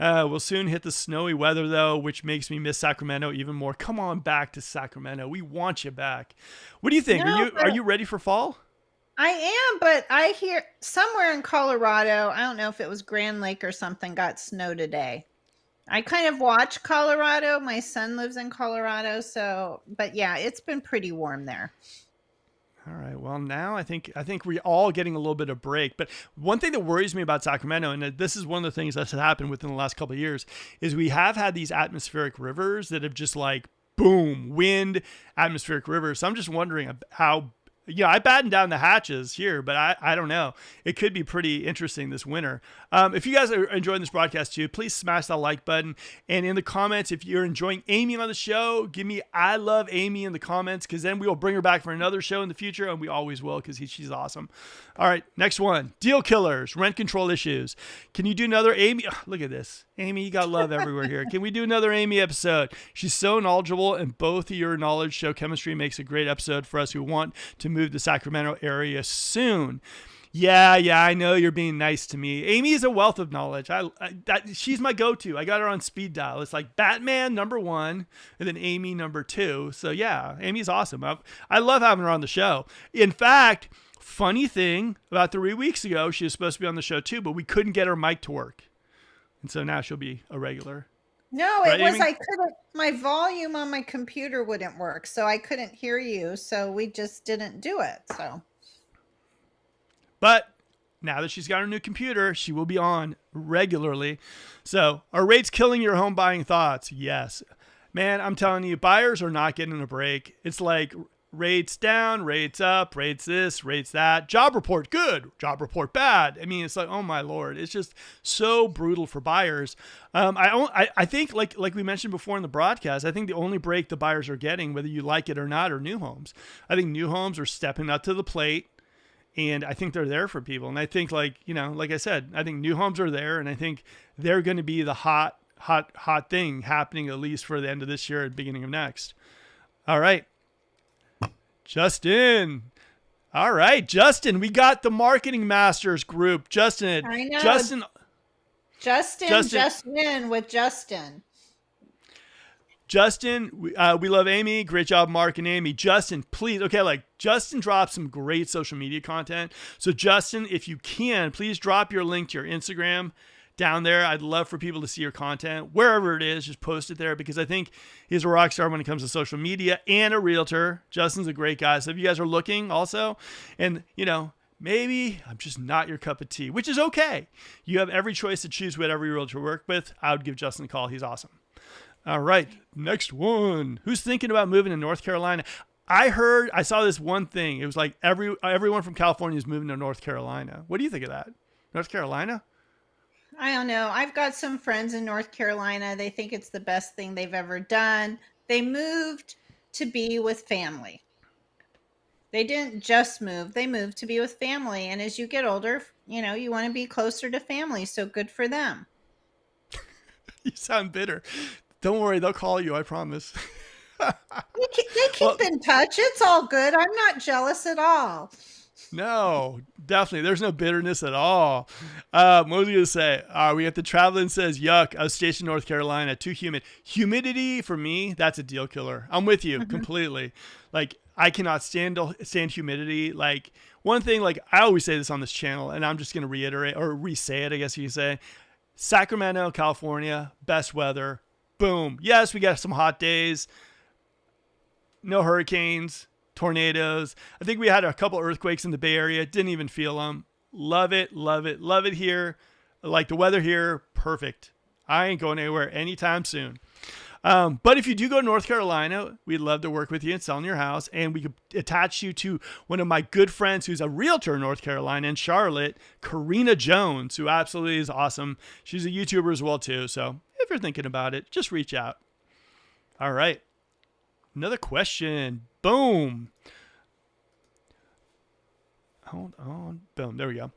We'll soon hit the snowy weather, though, which makes me miss Sacramento even more. Come on back to Sacramento. We want you back. What do you think? Are you ready for fall? I am, but I hear somewhere in Colorado, I don't know if it was Grand Lake or something, got snow today. I kind of watch Colorado. My son lives in Colorado, but yeah, it's been pretty warm there. All right. Well, now I think we're all getting a little bit of break. But one thing that worries me about Sacramento, and this is one of the things that's happened within the last couple of years, is we have had these atmospheric rivers that have just like boom, wind, atmospheric rivers. So I'm just wondering how. Yeah, I battened down the hatches here, but I don't know. It could be pretty interesting this winter. If you guys are enjoying this broadcast too, please smash that like button. And in the comments, if you're enjoying Amy on the show, give me "I love Amy" in the comments, because then we will bring her back for another show in the future, and we always will, because she's awesome. All right, next one: deal killers, rent control issues. Can you do another Amy? Oh, look at this. Amy, you got love everywhere here. Can we do another Amy episode? She's so knowledgeable, and both of your knowledge show chemistry makes a great episode for us who want to move to Sacramento area soon. Yeah, I know you're being nice to me. Amy is a wealth of knowledge. She's my go-to. I got her on speed dial. It's like Batman #1 and then Amy #2. So yeah, Amy's awesome. I love having her on the show. In fact, funny thing, about 3 weeks ago, she was supposed to be on the show too, but we couldn't get her mic to work. And so now she'll be a regular. No, Right, it was Amy? I couldn't. My volume on my computer wouldn't work, so I couldn't hear you. So we just didn't do it. So But now that she's got her new computer, she will be on regularly. So are rates killing your home buying thoughts? Yes. Man, I'm telling you, buyers are not getting a break. It's like rates down, rates up, rates this, rates that. Job report good, job report bad. I mean, it's like, oh my Lord, it's just so brutal for buyers. I think like we mentioned before in the broadcast, I think the only break the buyers are getting, whether you like it or not, are new homes. I think new homes are stepping up to the plate. And I think they're there for people. And I think, like I said, I think new homes are there. And I think they're going to be the hot thing happening at least for the end of this year and beginning of next. All right. Justin. All right, Justin. We got the Marketing Masters group. Justin. I know. Justin just win with Justin. Justin, we love Amy. Great job, Mark and Amy. Justin, please. Okay, like Justin dropped some great social media content. So Justin, if you can, please drop your link to your Instagram down there. I'd love for people to see your content. Wherever it is, just post it there, because I think he's a rock star when it comes to social media and a realtor. Justin's a great guy. So if you guys are looking also, and maybe I'm just not your cup of tea, which is okay. You have every choice to choose whatever realtor to work with. I would give Justin a call. He's awesome. All right, next one. Who's thinking about moving to North Carolina? I saw this one thing. It was like everyone from California is moving to North Carolina. What do you think of that? North Carolina? I don't know. I've got some friends in North Carolina. They think it's the best thing they've ever done. They moved to be with family. They didn't just move. They moved to be with family. And as you get older, you want to be closer to family. So good for them. You sound bitter. Don't worry, they'll call you, I promise. They keep in touch. It's all good. I'm not jealous at all. No, definitely. There's no bitterness at all. What was I going to say? We got the Traveling says, yuck, I was stationed in North Carolina, too humid. Humidity, for me, that's a deal killer. I'm with you completely. Like, I cannot stand humidity. Like, one thing, like, I always say this on this channel, and I'm just going to reiterate, or re-say it, I guess you could say. Sacramento, California, best weather. Boom. Yes, we got some hot days. No hurricanes, tornadoes. I think we had a couple earthquakes in the Bay Area. Didn't even feel them. Love it, love it, love it here. Like the weather here, perfect. I ain't going anywhere anytime soon. But if you do go to North Carolina, we'd love to work with you and selling your house. And we could attach you to one of my good friends who's a realtor in North Carolina in Charlotte, Karina Jones, who absolutely is awesome. She's a YouTuber as well, too. So if you're thinking about it, just reach out. All right. Another question. Boom. Hold on. Boom. There we go.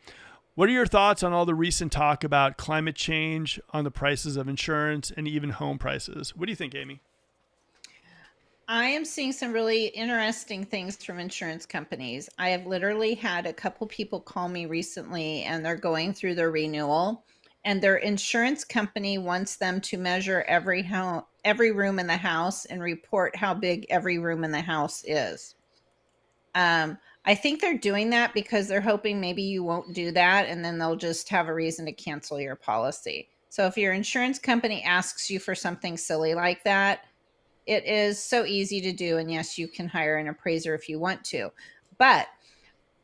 What are your thoughts on all the recent talk about climate change on the prices of insurance and even home prices? What do you think, Amy? I am seeing some really interesting things from insurance companies. I have literally had a couple people call me recently, and they're going through their renewal, and their insurance company wants them to measure every room in the house and report how big every room in the house is. I think they're doing that because they're hoping maybe you won't do that, and then they'll just have a reason to cancel your policy. So if your insurance company asks you for something silly like that, it is so easy to do. And yes, you can hire an appraiser if you want to. But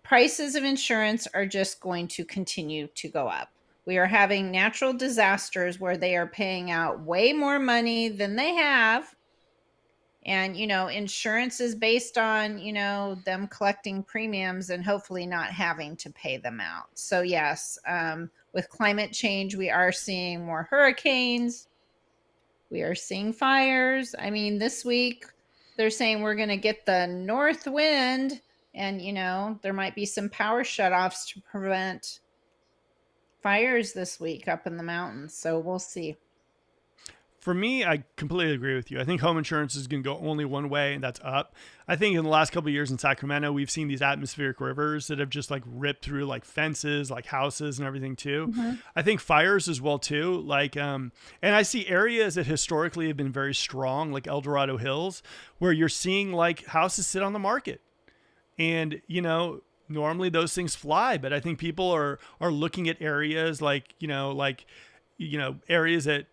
prices of insurance are just going to continue to go up. We are having natural disasters where they are paying out way more money than they have. And, insurance is based on, them collecting premiums and hopefully not having to pay them out. So, yes, with climate change, we are seeing more hurricanes. We are seeing fires. I mean, this week they're saying we're going to get the north wind, and, there might be some power shutoffs to prevent fires this week up in the mountains. So we'll see. For me, I completely agree with you. I think home insurance is going to go only one way, and that's up. I think in the last couple of years in Sacramento, we've seen these atmospheric rivers that have just like ripped through like fences, like houses and everything too. Mm-hmm. I think fires as well too. And I see areas that historically have been very strong, like El Dorado Hills, where you're seeing like houses sit on the market. And, normally those things fly, but I think people are looking at areas areas that,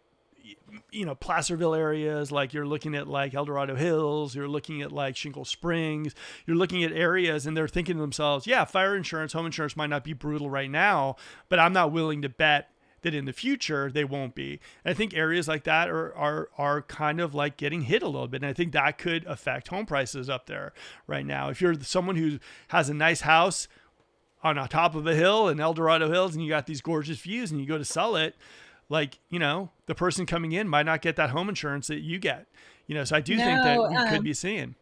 Placerville areas, like you're looking at like El Dorado Hills, you're looking at like Shingle Springs, you're looking at areas and they're thinking to themselves, yeah, fire insurance, home insurance might not be brutal right now, but I'm not willing to bet that in the future they won't be. And I think areas like that are kind of like getting hit a little bit. And I think that could affect home prices up there right now. If you're someone who has a nice house on top of a hill in El Dorado Hills and you got these gorgeous views and you go to sell it, like, the person coming in might not get that home insurance that you get, so I do think that we could be seeing.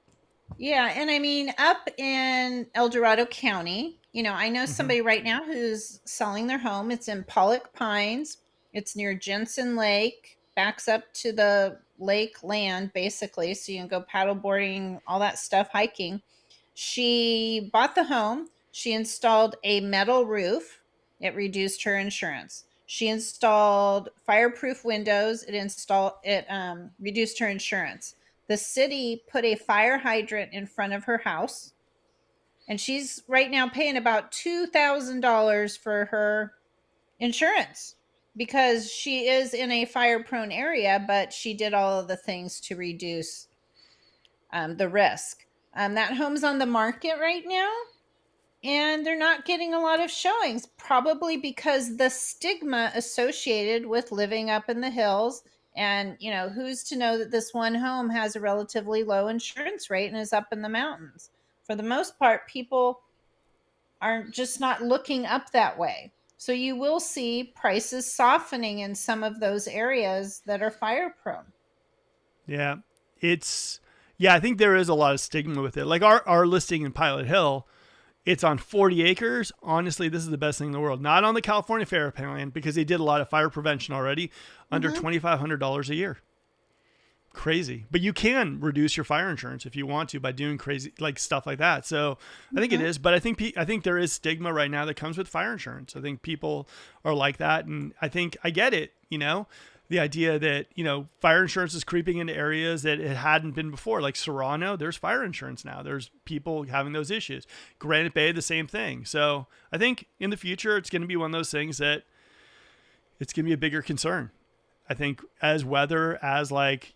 Yeah. And I mean, up in El Dorado County, I know somebody right now who's selling their home. It's in Pollock Pines. It's near Jensen Lake, backs up to the lake land, basically. So you can go paddle boarding, all that stuff, hiking. She bought the home. She installed a metal roof. It reduced her insurance. She installed fireproof windows. It reduced her insurance. The city put a fire hydrant in front of her house, and she's right now paying about $2,000 for her insurance because she is in a fire-prone area, but she did all of the things to reduce the risk. That home's on the market right now, and they're not getting a lot of showings, probably because the stigma associated with living up in the hills. And, who's to know that this one home has a relatively low insurance rate and is up in the mountains? For the most part, people are just not looking up that way. So you will see prices softening in some of those areas that are fire prone. Yeah. I think there is a lot of stigma with it. Like our listing in Pilot Hill, it's on 40 acres. Honestly, this is the best thing in the world. Not on the California Fair Plan because they did a lot of fire prevention already, under $2,500 a year. Crazy. But you can reduce your fire insurance if you want to by doing crazy like stuff like that. So I think it is, but I think there is stigma right now that comes with fire insurance. I think people are like that, and I think I get it, the idea that, fire insurance is creeping into areas that it hadn't been before. Like Serrano, there's fire insurance now. There's people having those issues. Granite Bay, the same thing. So I think in the future, it's going to be one of those things that it's going to be a bigger concern. I think as weather, as like,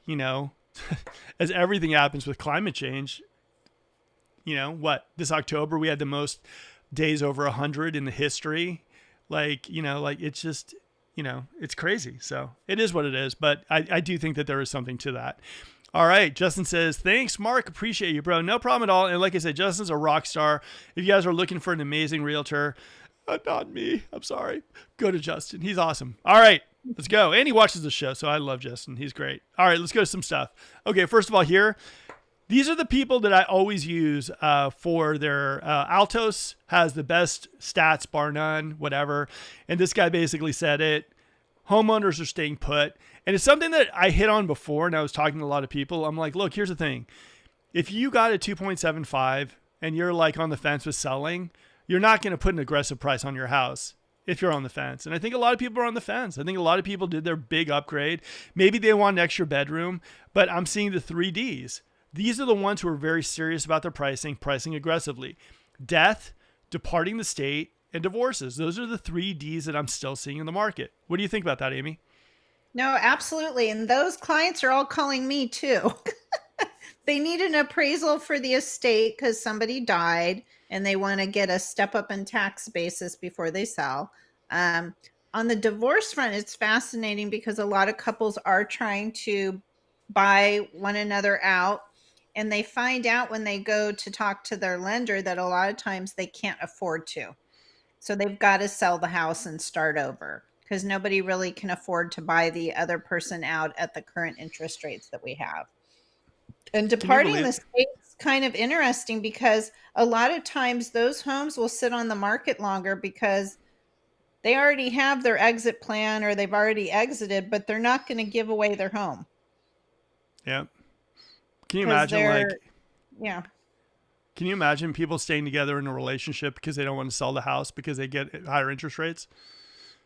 as everything happens with climate change, this October, we had the most days over 100 in the history. It's just, it's crazy. So it is what it is. But I do think that there is something to that. All right. Justin says, thanks, Mark. Appreciate you, bro. No problem at all. And like I said, Justin's a rock star. If you guys are looking for an amazing realtor, not me, I'm sorry, go to Justin. He's awesome. All right, let's go. And he watches the show, so I love Justin. He's great. All right, let's go to some stuff. Okay, first of all here, these are the people that I always use for their Altos has the best stats, bar none, whatever. And this guy basically said it. Homeowners are staying put. And it's something that I hit on before, and I was talking to a lot of people. I'm like, look, here's the thing. If you got a 2.75 and you're like on the fence with selling, you're not going to put an aggressive price on your house if you're on the fence. And I think a lot of people are on the fence. I think a lot of people did their big upgrade. Maybe they want an extra bedroom, but I'm seeing the 3Ds. These are the ones who are very serious about their pricing aggressively. Death, departing the state, and divorces. Those are the 3Ds that I'm still seeing in the market. What do you think about that, Amy? No, absolutely. And those clients are all calling me too. they need an appraisal for the estate because somebody died and they want to get a step up in tax basis before they sell. On the divorce front, it's fascinating because a lot of couples are trying to buy one another out, and they find out when they go to talk to their lender that a lot of times they can't afford to. So they've got to sell the house and start over because nobody really can afford to buy the other person out at the current interest rates that we have. And Can you departing believe the it? state is kind of interesting because a lot of times those homes will sit on the market longer because they already have their exit plan or they've already exited, but they're not going to give away their home Yeah. Can you because imagine they're, like yeah. can you imagine people staying together in a relationship because they don't want to sell the house because they get higher interest rates?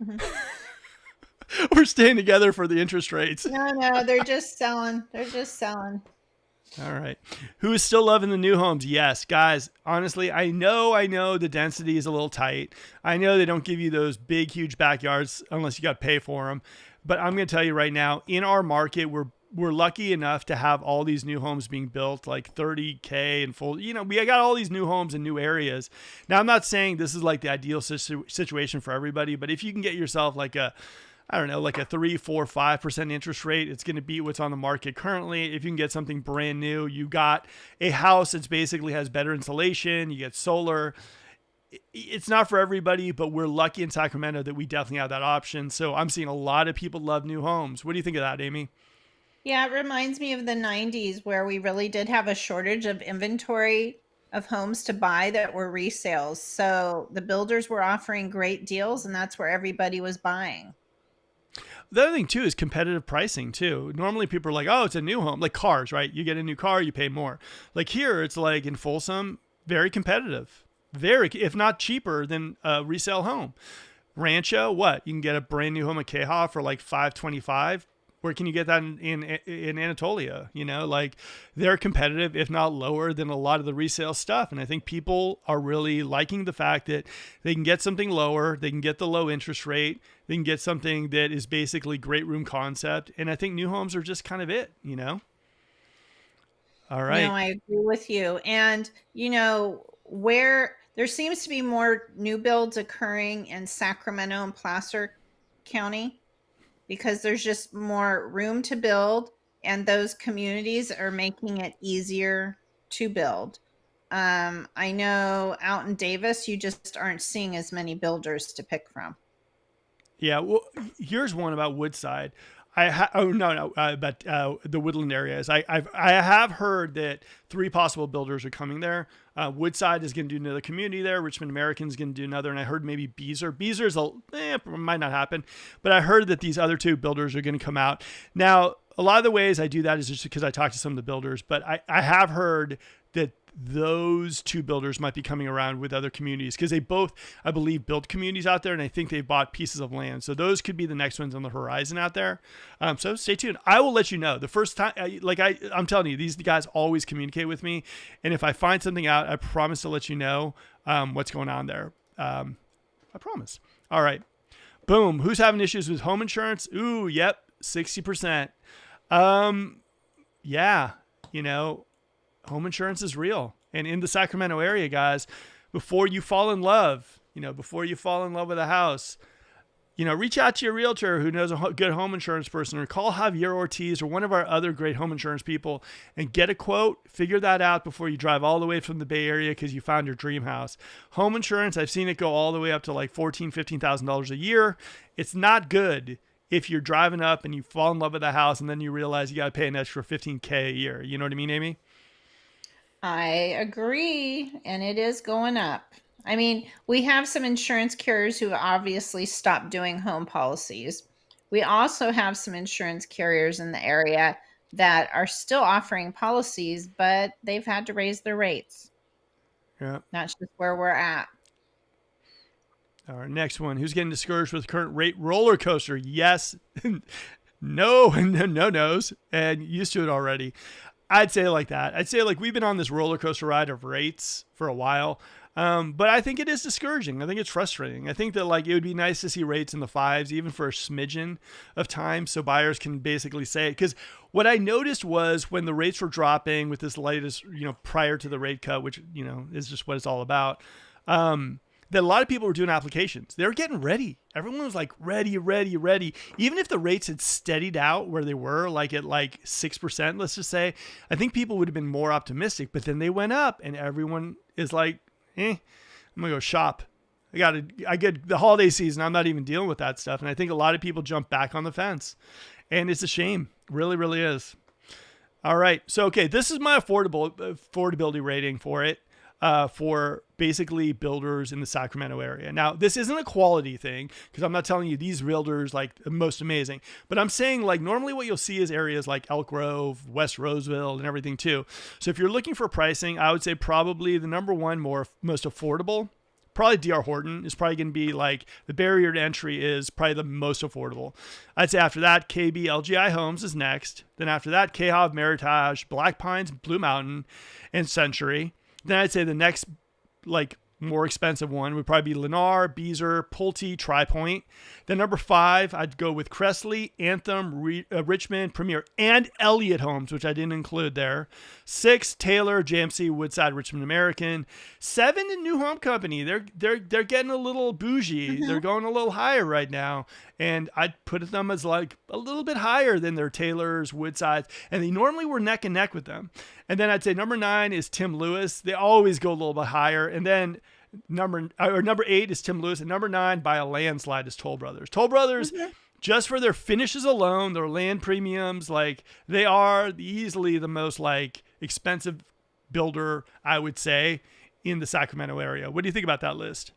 Mhm. We're staying together for the interest rates. No, they're just selling. They're just selling. All right. Who is still loving the new homes? Yes, guys. Honestly, I know the density is a little tight. I know they don't give you those big, huge backyards unless you got to pay for them. But I'm going to tell you right now, in our market, we're lucky enough to have all these new homes being built, like 30K and full. You know, we got all these new homes in new areas. Now, I'm not saying this is like the ideal situation for everybody, but if you can get yourself like a, I don't know, like a 3, 4, 5% interest rate, it's going to beat what's on the market currently. If you can get something brand new, you got a house that basically has better insulation, you get solar. It's not for everybody, but we're lucky in Sacramento that we definitely have that option. So I'm seeing a lot of people love new homes. What do you think of that, Amy? Yeah, it reminds me of the 90s where we really did have a shortage of inventory of homes to buy that were resales. So the builders were offering great deals, and that's where everybody was buying. The other thing too is competitive pricing too. Normally people are like, oh, it's a new home, like cars, right? You get a new car, you pay more. Like here, it's like in Folsom, very competitive, very, if not cheaper than a resale home. Rancho, what? You can get a brand new home at Keha for like 525. Where can you get that in Anatolia? You know, like they're competitive, if not lower than a lot of the resale stuff. And I think people are really liking the fact that they can get something lower, they can get the low interest rate, they can get something that is basically great room concept. And I think new homes are just kind of it, you know? All No, right. I agree with you. And, where there seems to be more new builds occurring in Sacramento and Placer County because there's just more room to build, and those communities are making it easier to build. I know out in Davis, you just aren't seeing as many builders to pick from. Yeah, well, here's one about Woodside. Oh no, but the Woodland areas. I have heard that 3 possible builders are coming there. Woodside is going to do another community there. Richmond American is going to do another, and I heard maybe Beezer. Beezer's might not happen, but I heard that these other 2 builders are going to come out. Now, a lot of the ways I do that is just because I talk to some of the builders, but I have heard that those 2 builders might be coming around with other communities because they both, I believe, built communities out there, and I think they bought pieces of land. So those could be the next ones on the horizon out there. So stay tuned. I will let you know the first time. I'm telling you, these guys always communicate with me, and if I find something out, I promise to let you know what's going on there. I promise. All right. Boom. Who's having issues with home insurance? Ooh, yep, 60%. Yeah, home insurance is real. And in the Sacramento area, guys, before you fall in love, before you fall in love with a house, reach out to your realtor who knows a good home insurance person, or call Javier Ortiz or one of our other great home insurance people and get a quote. Figure that out before you drive all the way from the Bay Area because you found your dream house. Home insurance, I've seen it go all the way up to like $14,000, $15,000 a year. It's not good if you're driving up and you fall in love with a house and then you realize you got to pay an extra $15K a year. You know what I mean, Amy? I agree, and it is going up. I mean, we have some insurance carriers who obviously stopped doing home policies. We also have some insurance carriers in the area that are still offering policies, but they've had to raise their rates. Yeah. That's just where we're at. Our next one. Who's getting discouraged with the current rate roller coaster? Yes. No, no nos, and used to it already. I'd say it like that. I'd say like we've been on this roller coaster ride of rates for a while. But I think it is discouraging. I think it's frustrating. I think that like it would be nice to see rates in the fives, even for a smidgen of time, so buyers can basically say it. Because what I noticed was when the rates were dropping with this latest, prior to the rate cut, which is just what it's all about. That a lot of people were doing applications. They were getting ready. Everyone was like ready, ready, ready. Even if the rates had steadied out where they were, like at like 6%, let's just say, I think people would have been more optimistic. But then they went up, and everyone is like, I'm gonna go shop. I get the holiday season. I'm not even dealing with that stuff. And I think a lot of people jump back on the fence, and it's a shame. Really, really is. All right. So, okay, this is my affordability rating for it. For basically builders in the Sacramento area. Now, this isn't a quality thing because I'm not telling you these builders like the most amazing, but I'm saying like normally what you'll see is areas like Elk Grove, West Roseville, and everything too. So if you're looking for pricing, I would say probably the number one most affordable, probably DR Horton is probably going to be like the barrier to entry is probably the most affordable. I'd say after that, KB LGI Homes is next. Then after that, KHOV, Meritage, Black Pines, Blue Mountain, and Century. Then I'd say the next, like, more expensive one would probably be Lennar, Beazer, Pulte, Tri-Point. Then number 5, I'd go with Cressley, Anthem, Richmond, Premier, and Elliott Homes, which I didn't include there. 6, Taylor, JMC, Woodside, Richmond American. 7, the New Home Company. They're getting a little bougie. Mm-hmm. They're going a little higher right now. And I'd put them as like a little bit higher than their Taylors, Woodsides. And they normally were neck and neck with them. And then I'd say number 9 is Tim Lewis. They always go a little bit higher. And then number 8 is Tim Lewis, and number 9 by a landslide is Toll Brothers. Toll Brothers, mm-hmm. just for their finishes alone, their land premiums, like they are easily the most like expensive builder, I would say, in the Sacramento area. What do you think about that list?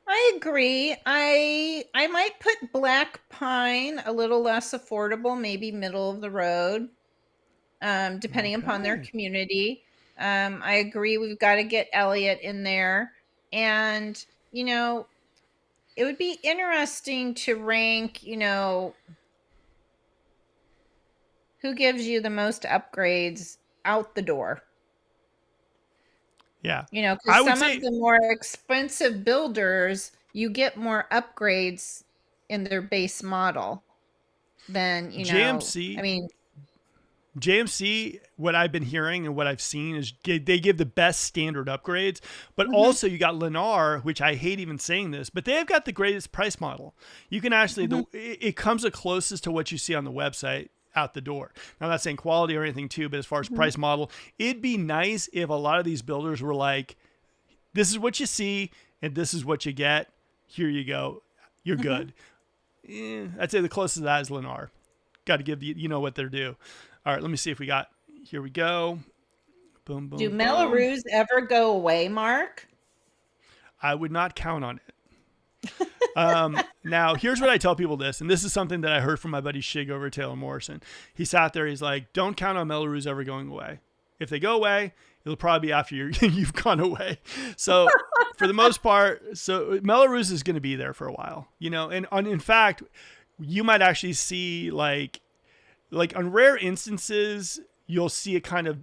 I agree. I might put Black Pine a little less affordable, maybe middle of the road, depending upon their community. I agree. We've got to get Elliott in there. And, it would be interesting to rank, who gives you the most upgrades out the door. Yeah. Because some of the more expensive builders, you get more upgrades in their base model than, JMC. JMC, what I've been hearing and what I've seen is they give the best standard upgrades, but mm-hmm. also you got Lennar, which I hate even saying this, but they've got the greatest price model. You can actually, mm-hmm. it comes the closest to what you see on the website out the door. Now, I'm not saying quality or anything too, but as far as mm-hmm. price model, it'd be nice if a lot of these builders were like, this is what you see and this is what you get. Here you go. You're mm-hmm. good. I'd say the closest to that is Lennar. Got to give what they're due. All right, let me see if we got, here we go. Boom, boom, Do Melrose ever go away, Mark? I would not count on it. Now, here's what I tell people this, and this is something that I heard from my buddy Shig over at Taylor Morrison. He sat there, he's like, don't count on Melrose ever going away. If they go away, it'll probably be after you've gone away. So for the most part, so Melrose is going to be there for a while, and in fact, you might actually see like on rare instances, you'll see it kind of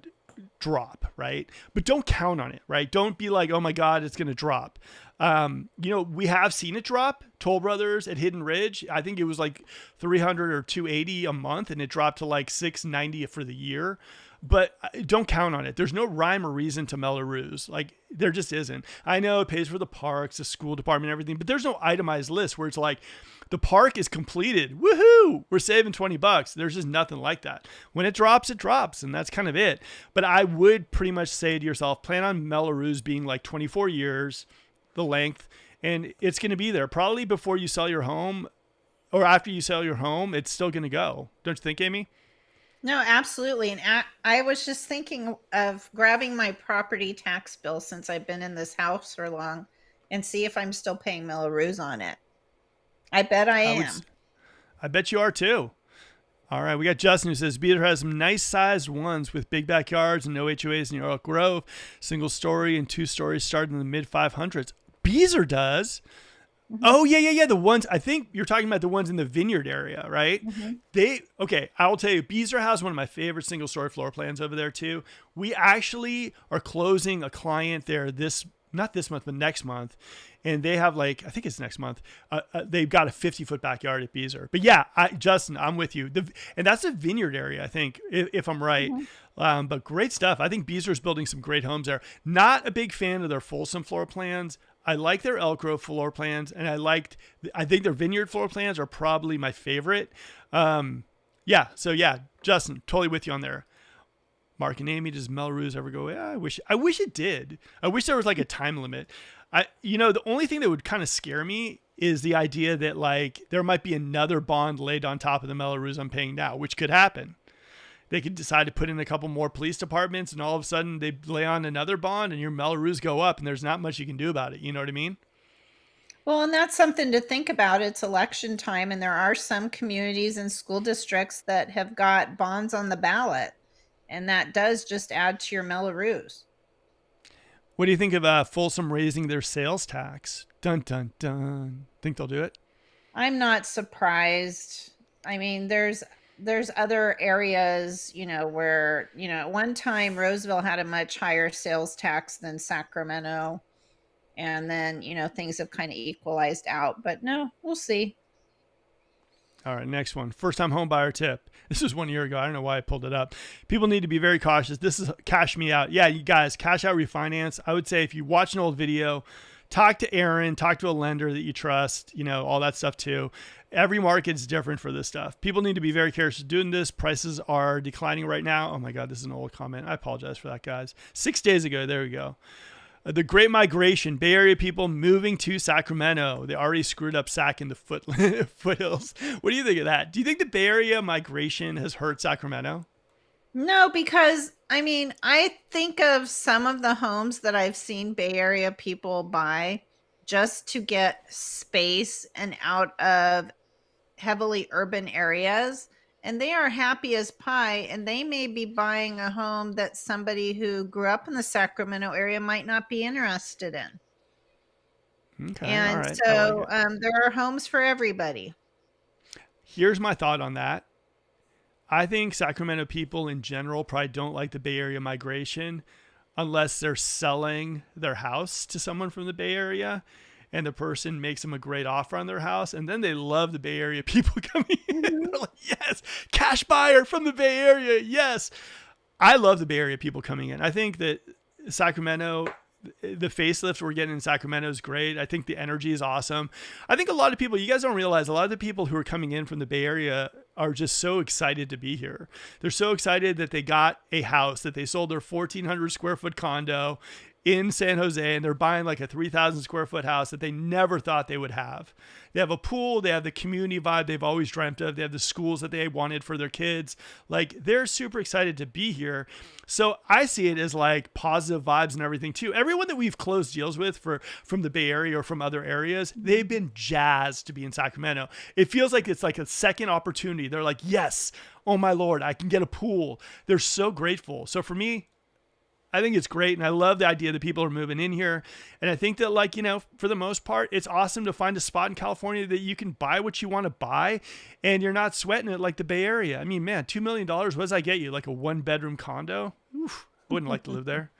drop, right? But don't count on it, right? Don't be like, oh my God, it's going to drop. We have seen it drop. Toll Brothers at Hidden Ridge, I think it was like 300 or 280 a month, and it dropped to like 690 for the year. But don't count on it. There's no rhyme or reason to Melrose. Like, there just isn't. I know it pays for the parks, the school department, everything, but there's no itemized list where it's like, the park is completed. Woohoo! We're saving $20. There's just nothing like that. When it drops, and that's kind of it. But I would pretty much say to yourself, plan on Melrose being like 24 years, the length, and it's going to be there. Probably before you sell your home or after you sell your home, it's still going to go. Don't you think, Amy? No, absolutely. And I was just thinking of grabbing my property tax bill since I've been in this house for long and see if I'm still paying Melrose on it. I bet I am. I bet you are too. All right. We got Justin who says, Beazer has some nice sized ones with big backyards and no HOAs near Elk Grove. Single story and 2 stories start in the mid 500s. Beazer does. Mm-hmm. Oh, yeah. The ones, I think you're talking about the ones in the Vineyard area, right? Mm-hmm. I'll tell you, Beazer has one of my favorite single story floor plans over there too. We actually are closing a client there this not this month, but next month. And they have like, I think it's next month. They've got a 50-foot backyard at Beezer. But yeah, Justin, I'm with you. And that's a vineyard area, I think, if I'm right. But great stuff. I think Beezer's building some great homes there. Not a big fan of their Folsom floor plans. I like their Elk Grove floor plans, and I think their vineyard floor plans are probably my favorite. Yeah. So yeah, Justin, totally with you on there. Mark and Amy, does Melrose ever go? Yeah, I wish it did. I wish there was like a time limit. The only thing that would kind of scare me is the idea that like there might be another bond laid on top of the Melrose I'm paying now, which could happen. They could decide to put in a couple more police departments, and all of a sudden they lay on another bond, and your Melrose go up, and there's not much you can do about it. You know what I mean? Well, and that's something to think about. It's election time, and there are some communities and school districts that have got bonds on the ballot, and that does just add to your Melrose. What do you think of Folsom raising their sales tax? Dun dun dun. Think they'll do it? I'm not surprised. I mean, there's other areas, where, at one time Roseville had a much higher sales tax than Sacramento. And then, things have kind of equalized out, but no, we'll see. All right, next one. First time home buyer tip. This was 1 year ago. I don't know why I pulled it up. People need to be very cautious. This is cash me out. Yeah, you guys, cash out refinance. I would say if you watch an old video, talk to Aaron, talk to a lender that you trust, all that stuff too. Every market's different for this stuff. People need to be very careful doing this. Prices are declining right now. Oh my God, this is an old comment. I apologize for that, guys. 6 days ago, there we go. The Great Migration, Bay Area people moving to Sacramento. They already screwed up Sac in the foothills. What do you think of that? Do you think the Bay Area migration has hurt Sacramento? No, because I think of some of the homes that I've seen Bay Area people buy just to get space and out of heavily urban areas, and they are happy as pie, and they may be buying a home that somebody who grew up in the Sacramento area might not be interested in. Okay, all And right. I like so it. there are homes for everybody. Here's my thought on that. I think Sacramento people in general probably don't like the Bay Area migration unless they're selling their house to someone from the Bay Area and the person makes them a great offer on their house. And then they love the Bay Area people coming in. They're like, yes, cash buyer from the Bay Area. Yes. I love the Bay Area people coming in. I think that Sacramento, the facelift we're getting in Sacramento is great. I think the energy is awesome. I think a lot of people, you guys don't realize, a lot of the people who are coming in from the Bay Area are just so excited to be here. They're so excited that they got a house, that they sold their 1,400 square foot condo in San Jose, and they're buying like a 3,000 square foot house that they never thought they would have. They have a pool. They have the community vibe they've always dreamt of. They have the schools that they wanted for their kids. Like, they're super excited to be here. So I see it as like positive vibes and everything too. Everyone that we've closed deals with from the Bay Area or from other areas, they've been jazzed to be in Sacramento. It feels like it's like a second opportunity. They're like, yes, oh my Lord, I can get a pool. They're so grateful. So for me, I think it's great. And I love the idea that people are moving in here. And I think that, like, for the most part, it's awesome to find a spot in California that you can buy what you want to buy and you're not sweating it like the Bay Area. I mean, man, $2 million, what does that get you? Like a 1-bedroom condo? Oof, I wouldn't like to live there.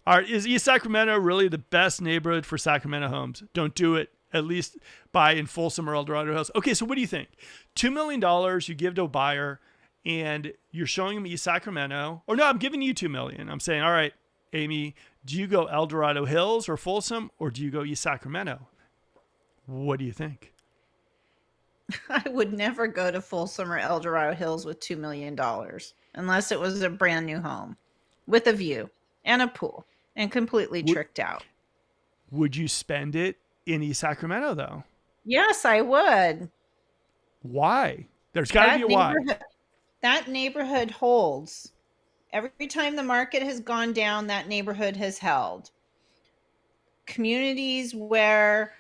All right. Is East Sacramento really the best neighborhood for Sacramento homes? Don't do it. At least buy in Folsom or El Dorado Hills. Okay. So what do you think? $2 million you give to a buyer, and you're showing them East Sacramento, or no, I'm giving you $2 million. I'm saying, all right, Amy, do you go El Dorado Hills or Folsom, or do you go East Sacramento? What do you think? I would never go to Folsom or El Dorado Hills with $2 million unless it was a brand new home with a view and a pool and completely tricked out. Would you spend it in East Sacramento, though? Yes, I would. Why? There's got to be a why. That neighborhood holds. Every time the market has gone down, that neighborhood has held. Communities where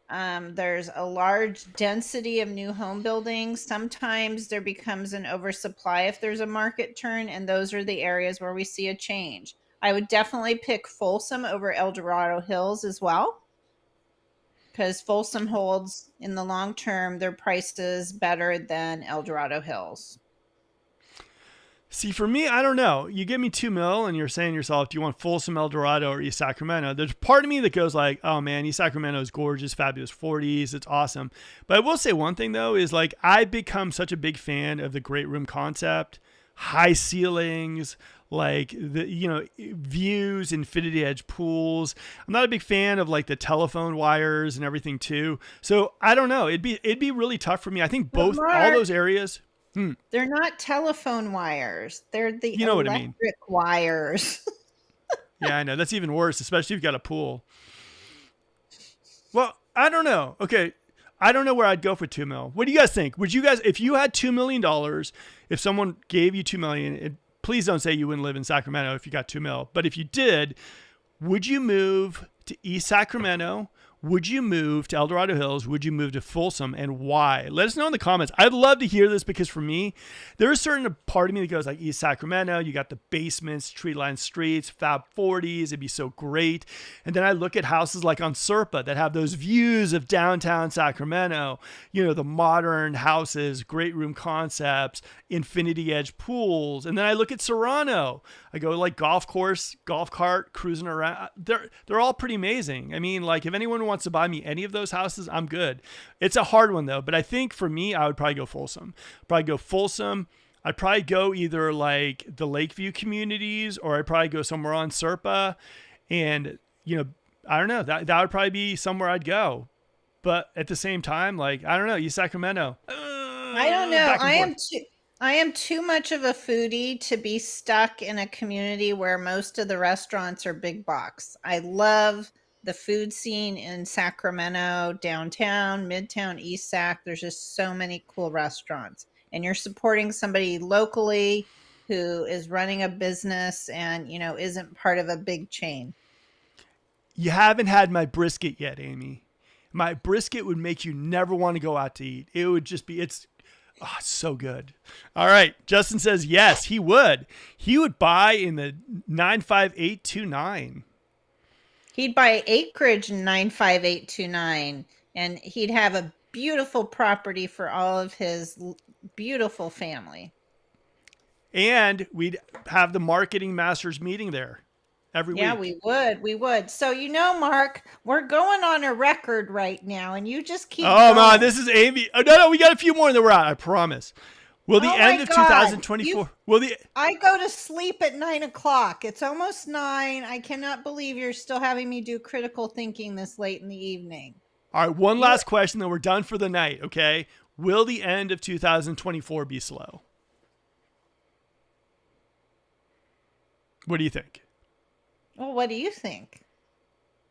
there's a large density of new home buildings, sometimes there becomes an oversupply if there's a market turn, and those are the areas where we see a change. I would definitely pick Folsom over El Dorado Hills as well, because Folsom holds in the long term their prices better than El Dorado Hills. See, for me, I don't know. You give me 2 mil and you're saying to yourself, do you want Folsom, El Dorado, or East Sacramento? There's part of me that goes like, oh man, East Sacramento is gorgeous, fabulous 40s. It's awesome. But I will say one thing though, is like, I've become such a big fan of the great room concept, high ceilings, like views, infinity edge pools. I'm not a big fan of like the telephone wires and everything too. So I don't know. It'd be really tough for me. I think But both, all Mark, those areas. they're not telephone wires. They're the You know what I mean? electric wires. Yeah, I know. That's even worse, especially if you've got a pool. Well, I don't know. Okay. I don't know where I'd go for 2 mil. What do you guys think? Would you guys, if you had $2 million, if someone gave you 2 million, please don't say you wouldn't live in Sacramento if you got 2 mil. But if you did, would you move to East Sacramento? Would you move to El Dorado Hills? Would you move to Folsom, and why? Let us know in the comments. I'd love to hear this, because for me, there's a certain part of me that goes like East Sacramento. You got the basements, tree-lined streets, Fab 40s. It'd be so great. And then I look at houses like on Serpa that have those views of downtown Sacramento, the modern houses, great room concepts, infinity edge pools. And then I look at Serrano. I go like golf course, golf cart, cruising around. They're all pretty amazing. I mean, like if anyone wants to buy me any of those houses, I'm good. It's a hard one though, but I think for me, I would probably go Folsom. I'd probably go either like the Lakeview communities, or I'd probably go somewhere on Serpa. And, I don't know, that would probably be somewhere I'd go. But at the same time, like, I don't know, East Sacramento. I don't know. I am too much of a foodie to be stuck in a community where most of the restaurants are big box. I love the food scene in Sacramento, downtown, midtown, East Sac. There's just so many cool restaurants, and you're supporting somebody locally who is running a business and, isn't part of a big chain. You haven't had my brisket yet, Amy. My brisket would make you never want to go out to eat. It would just be, it's so good. All right. Justin says, yes, he would. He would buy in the 95829. He'd buy acreage in 95829, and he'd have a beautiful property for all of his beautiful family. And we'd have the marketing masters meeting there every week. Yeah, we would. So, Mark, we're going on a record right now, and you just keep going. Man, this is Amy. Oh, no, we got a few more and then we're out. I promise. Will the end of 2024? I go to sleep at 9:00. It's almost 9. I cannot believe you're still having me do critical thinking this late in the evening. All right, one last question, then we're done for the night. Okay, will the end of 2024 be slow? What do you think? Well, what do you think?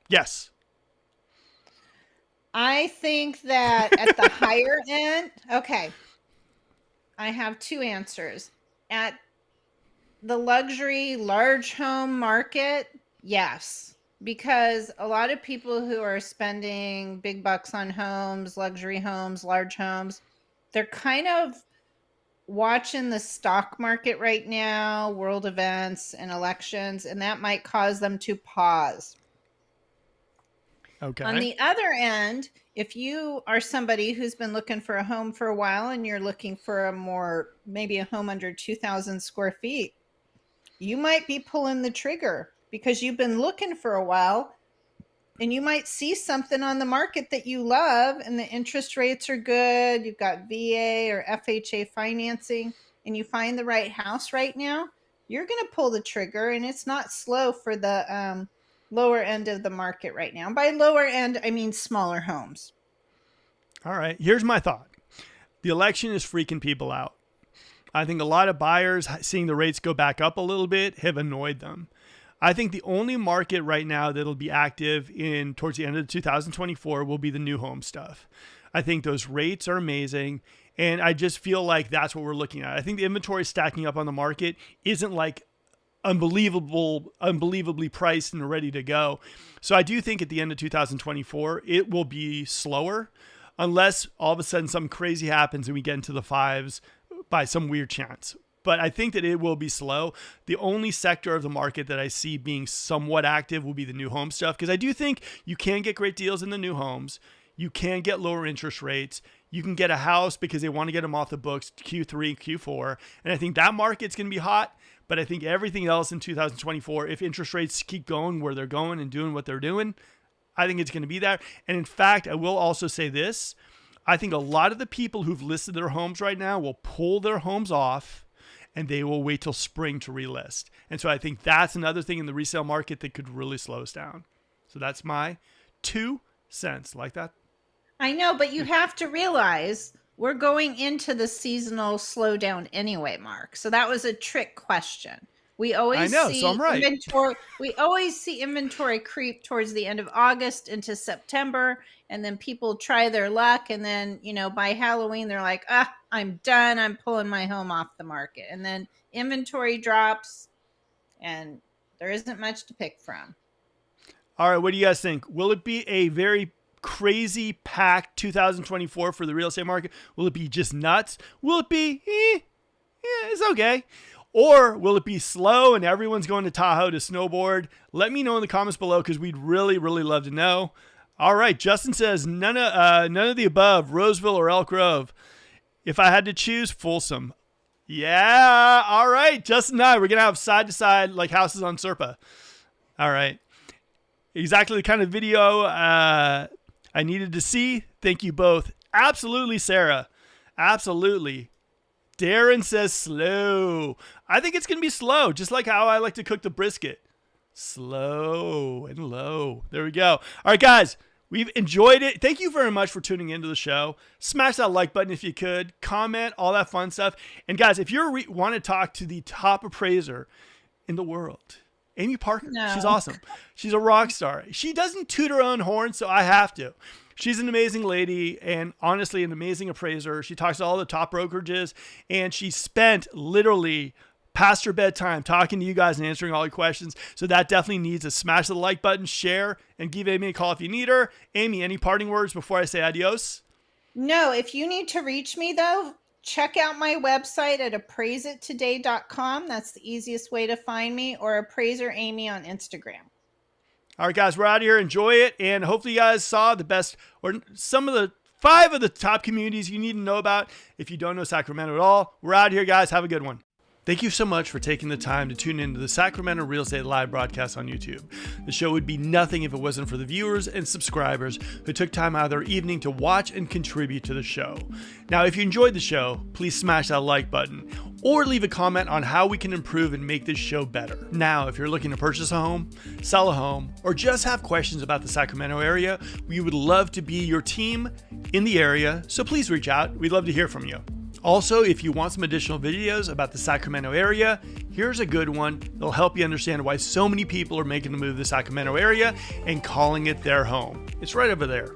Yes. I think that at the higher end, okay. I have two answers. At the luxury large home market, yes, because a lot of people who are spending big bucks on homes, luxury homes, large homes, they're kind of watching the stock market right now, world events and elections, and that might cause them to pause. Okay. On the other end, if you are somebody who's been looking for a home for a while and you're looking for maybe a home under 2,000 square feet, you might be pulling the trigger because you've been looking for a while, and you might see something on the market that you love and the interest rates are good. You've got VA or FHA financing and you find the right house right now, you're going to pull the trigger, and it's not slow for the lower end of the market right now. By lower end, I mean smaller homes. All right. Here's my thought. The election is freaking people out. I think a lot of buyers seeing the rates go back up a little bit have annoyed them. I think the only market right now that'll be active towards the end of 2024 will be the new home stuff. I think those rates are amazing. And I just feel like that's what we're looking at. I think the inventory stacking up on the market isn't like unbelievably priced and ready to go. So I do think at the end of 2024, it will be slower unless all of a sudden something crazy happens and we get into the fives by some weird chance. But I think that it will be slow. The only sector of the market that I see being somewhat active will be the new home stuff, because I do think you can get great deals in the new homes. You can get lower interest rates. You can get a house because they want to get them off the books Q3, Q4. And I think that market's going to be hot. But I think everything else in 2024, if interest rates keep going where they're going and doing what they're doing, I think it's going to be there. And in fact, I will also say this. I think a lot of the people who've listed their homes right now will pull their homes off and they will wait till spring to relist. And so I think that's another thing in the resale market that could really slow us down. So that's my 2 cents. Like that? I know, but you have to realize we're going into the seasonal slowdown anyway, Mark. So that was a trick question. We always see so I'm right. inventory. We always see inventory creep towards the end of August into September, and then people try their luck, and then by Halloween they're like, I'm done. I'm pulling my home off the market, and then inventory drops, and there isn't much to pick from. All right, what do you guys think? Will it be a very crazy packed 2024 for the real estate market? Will it be just nuts? Will it be, it's okay? Or will it be slow and everyone's going to Tahoe to snowboard? Let me know in the comments below because we'd really, really love to know. All right, Justin says, none of the above, Roseville or Elk Grove. If I had to choose, Folsom. Yeah, all right, Justin and I, we're going to have side-to-side like houses on Serpa. All right. Exactly the kind of video I needed to see. Thank you both. Absolutely, Sarah. Absolutely. Darren says slow. I think it's going to be slow, just like how I like to cook the brisket. Slow and low. There we go. All right, guys, we've enjoyed it. Thank you very much for tuning into the show. Smash that like button if you could. Comment, all that fun stuff. And guys, if you want to talk to the top appraiser in the world, Amy Parker, She's awesome. She's a rock star. She doesn't toot her own horn, so I have to. She's an amazing lady and honestly an amazing appraiser. She talks to all the top brokerages and she spent literally past her bedtime talking to you guys and answering all your questions. So that definitely needs a smash the like button, share, and give Amy a call if you need her. Amy, any parting words before I say adios? No, if you need to reach me though, check out my website at appraiseittoday.com. That's the easiest way to find me, or Appraiser Amy on Instagram. All right, guys, we're out of here. Enjoy it. And hopefully you guys saw the best or some of the 5 of the top communities you need to know about if you don't know Sacramento at all. We're out of here, guys. Have a good one. Thank you so much for taking the time to tune into the Sacramento Real Estate Live broadcast on YouTube. The show would be nothing if it wasn't for the viewers and subscribers who took time out of their evening to watch and contribute to the show. Now, if you enjoyed the show, please smash that like button or leave a comment on how we can improve and make this show better. Now, if you're looking to purchase a home, sell a home, or just have questions about the Sacramento area, we would love to be your team in the area, so please reach out. We'd love to hear from you. Also, if you want some additional videos about the Sacramento area, here's a good one. It'll help you understand why so many people are making the move to the Sacramento area and calling it their home. It's right over there.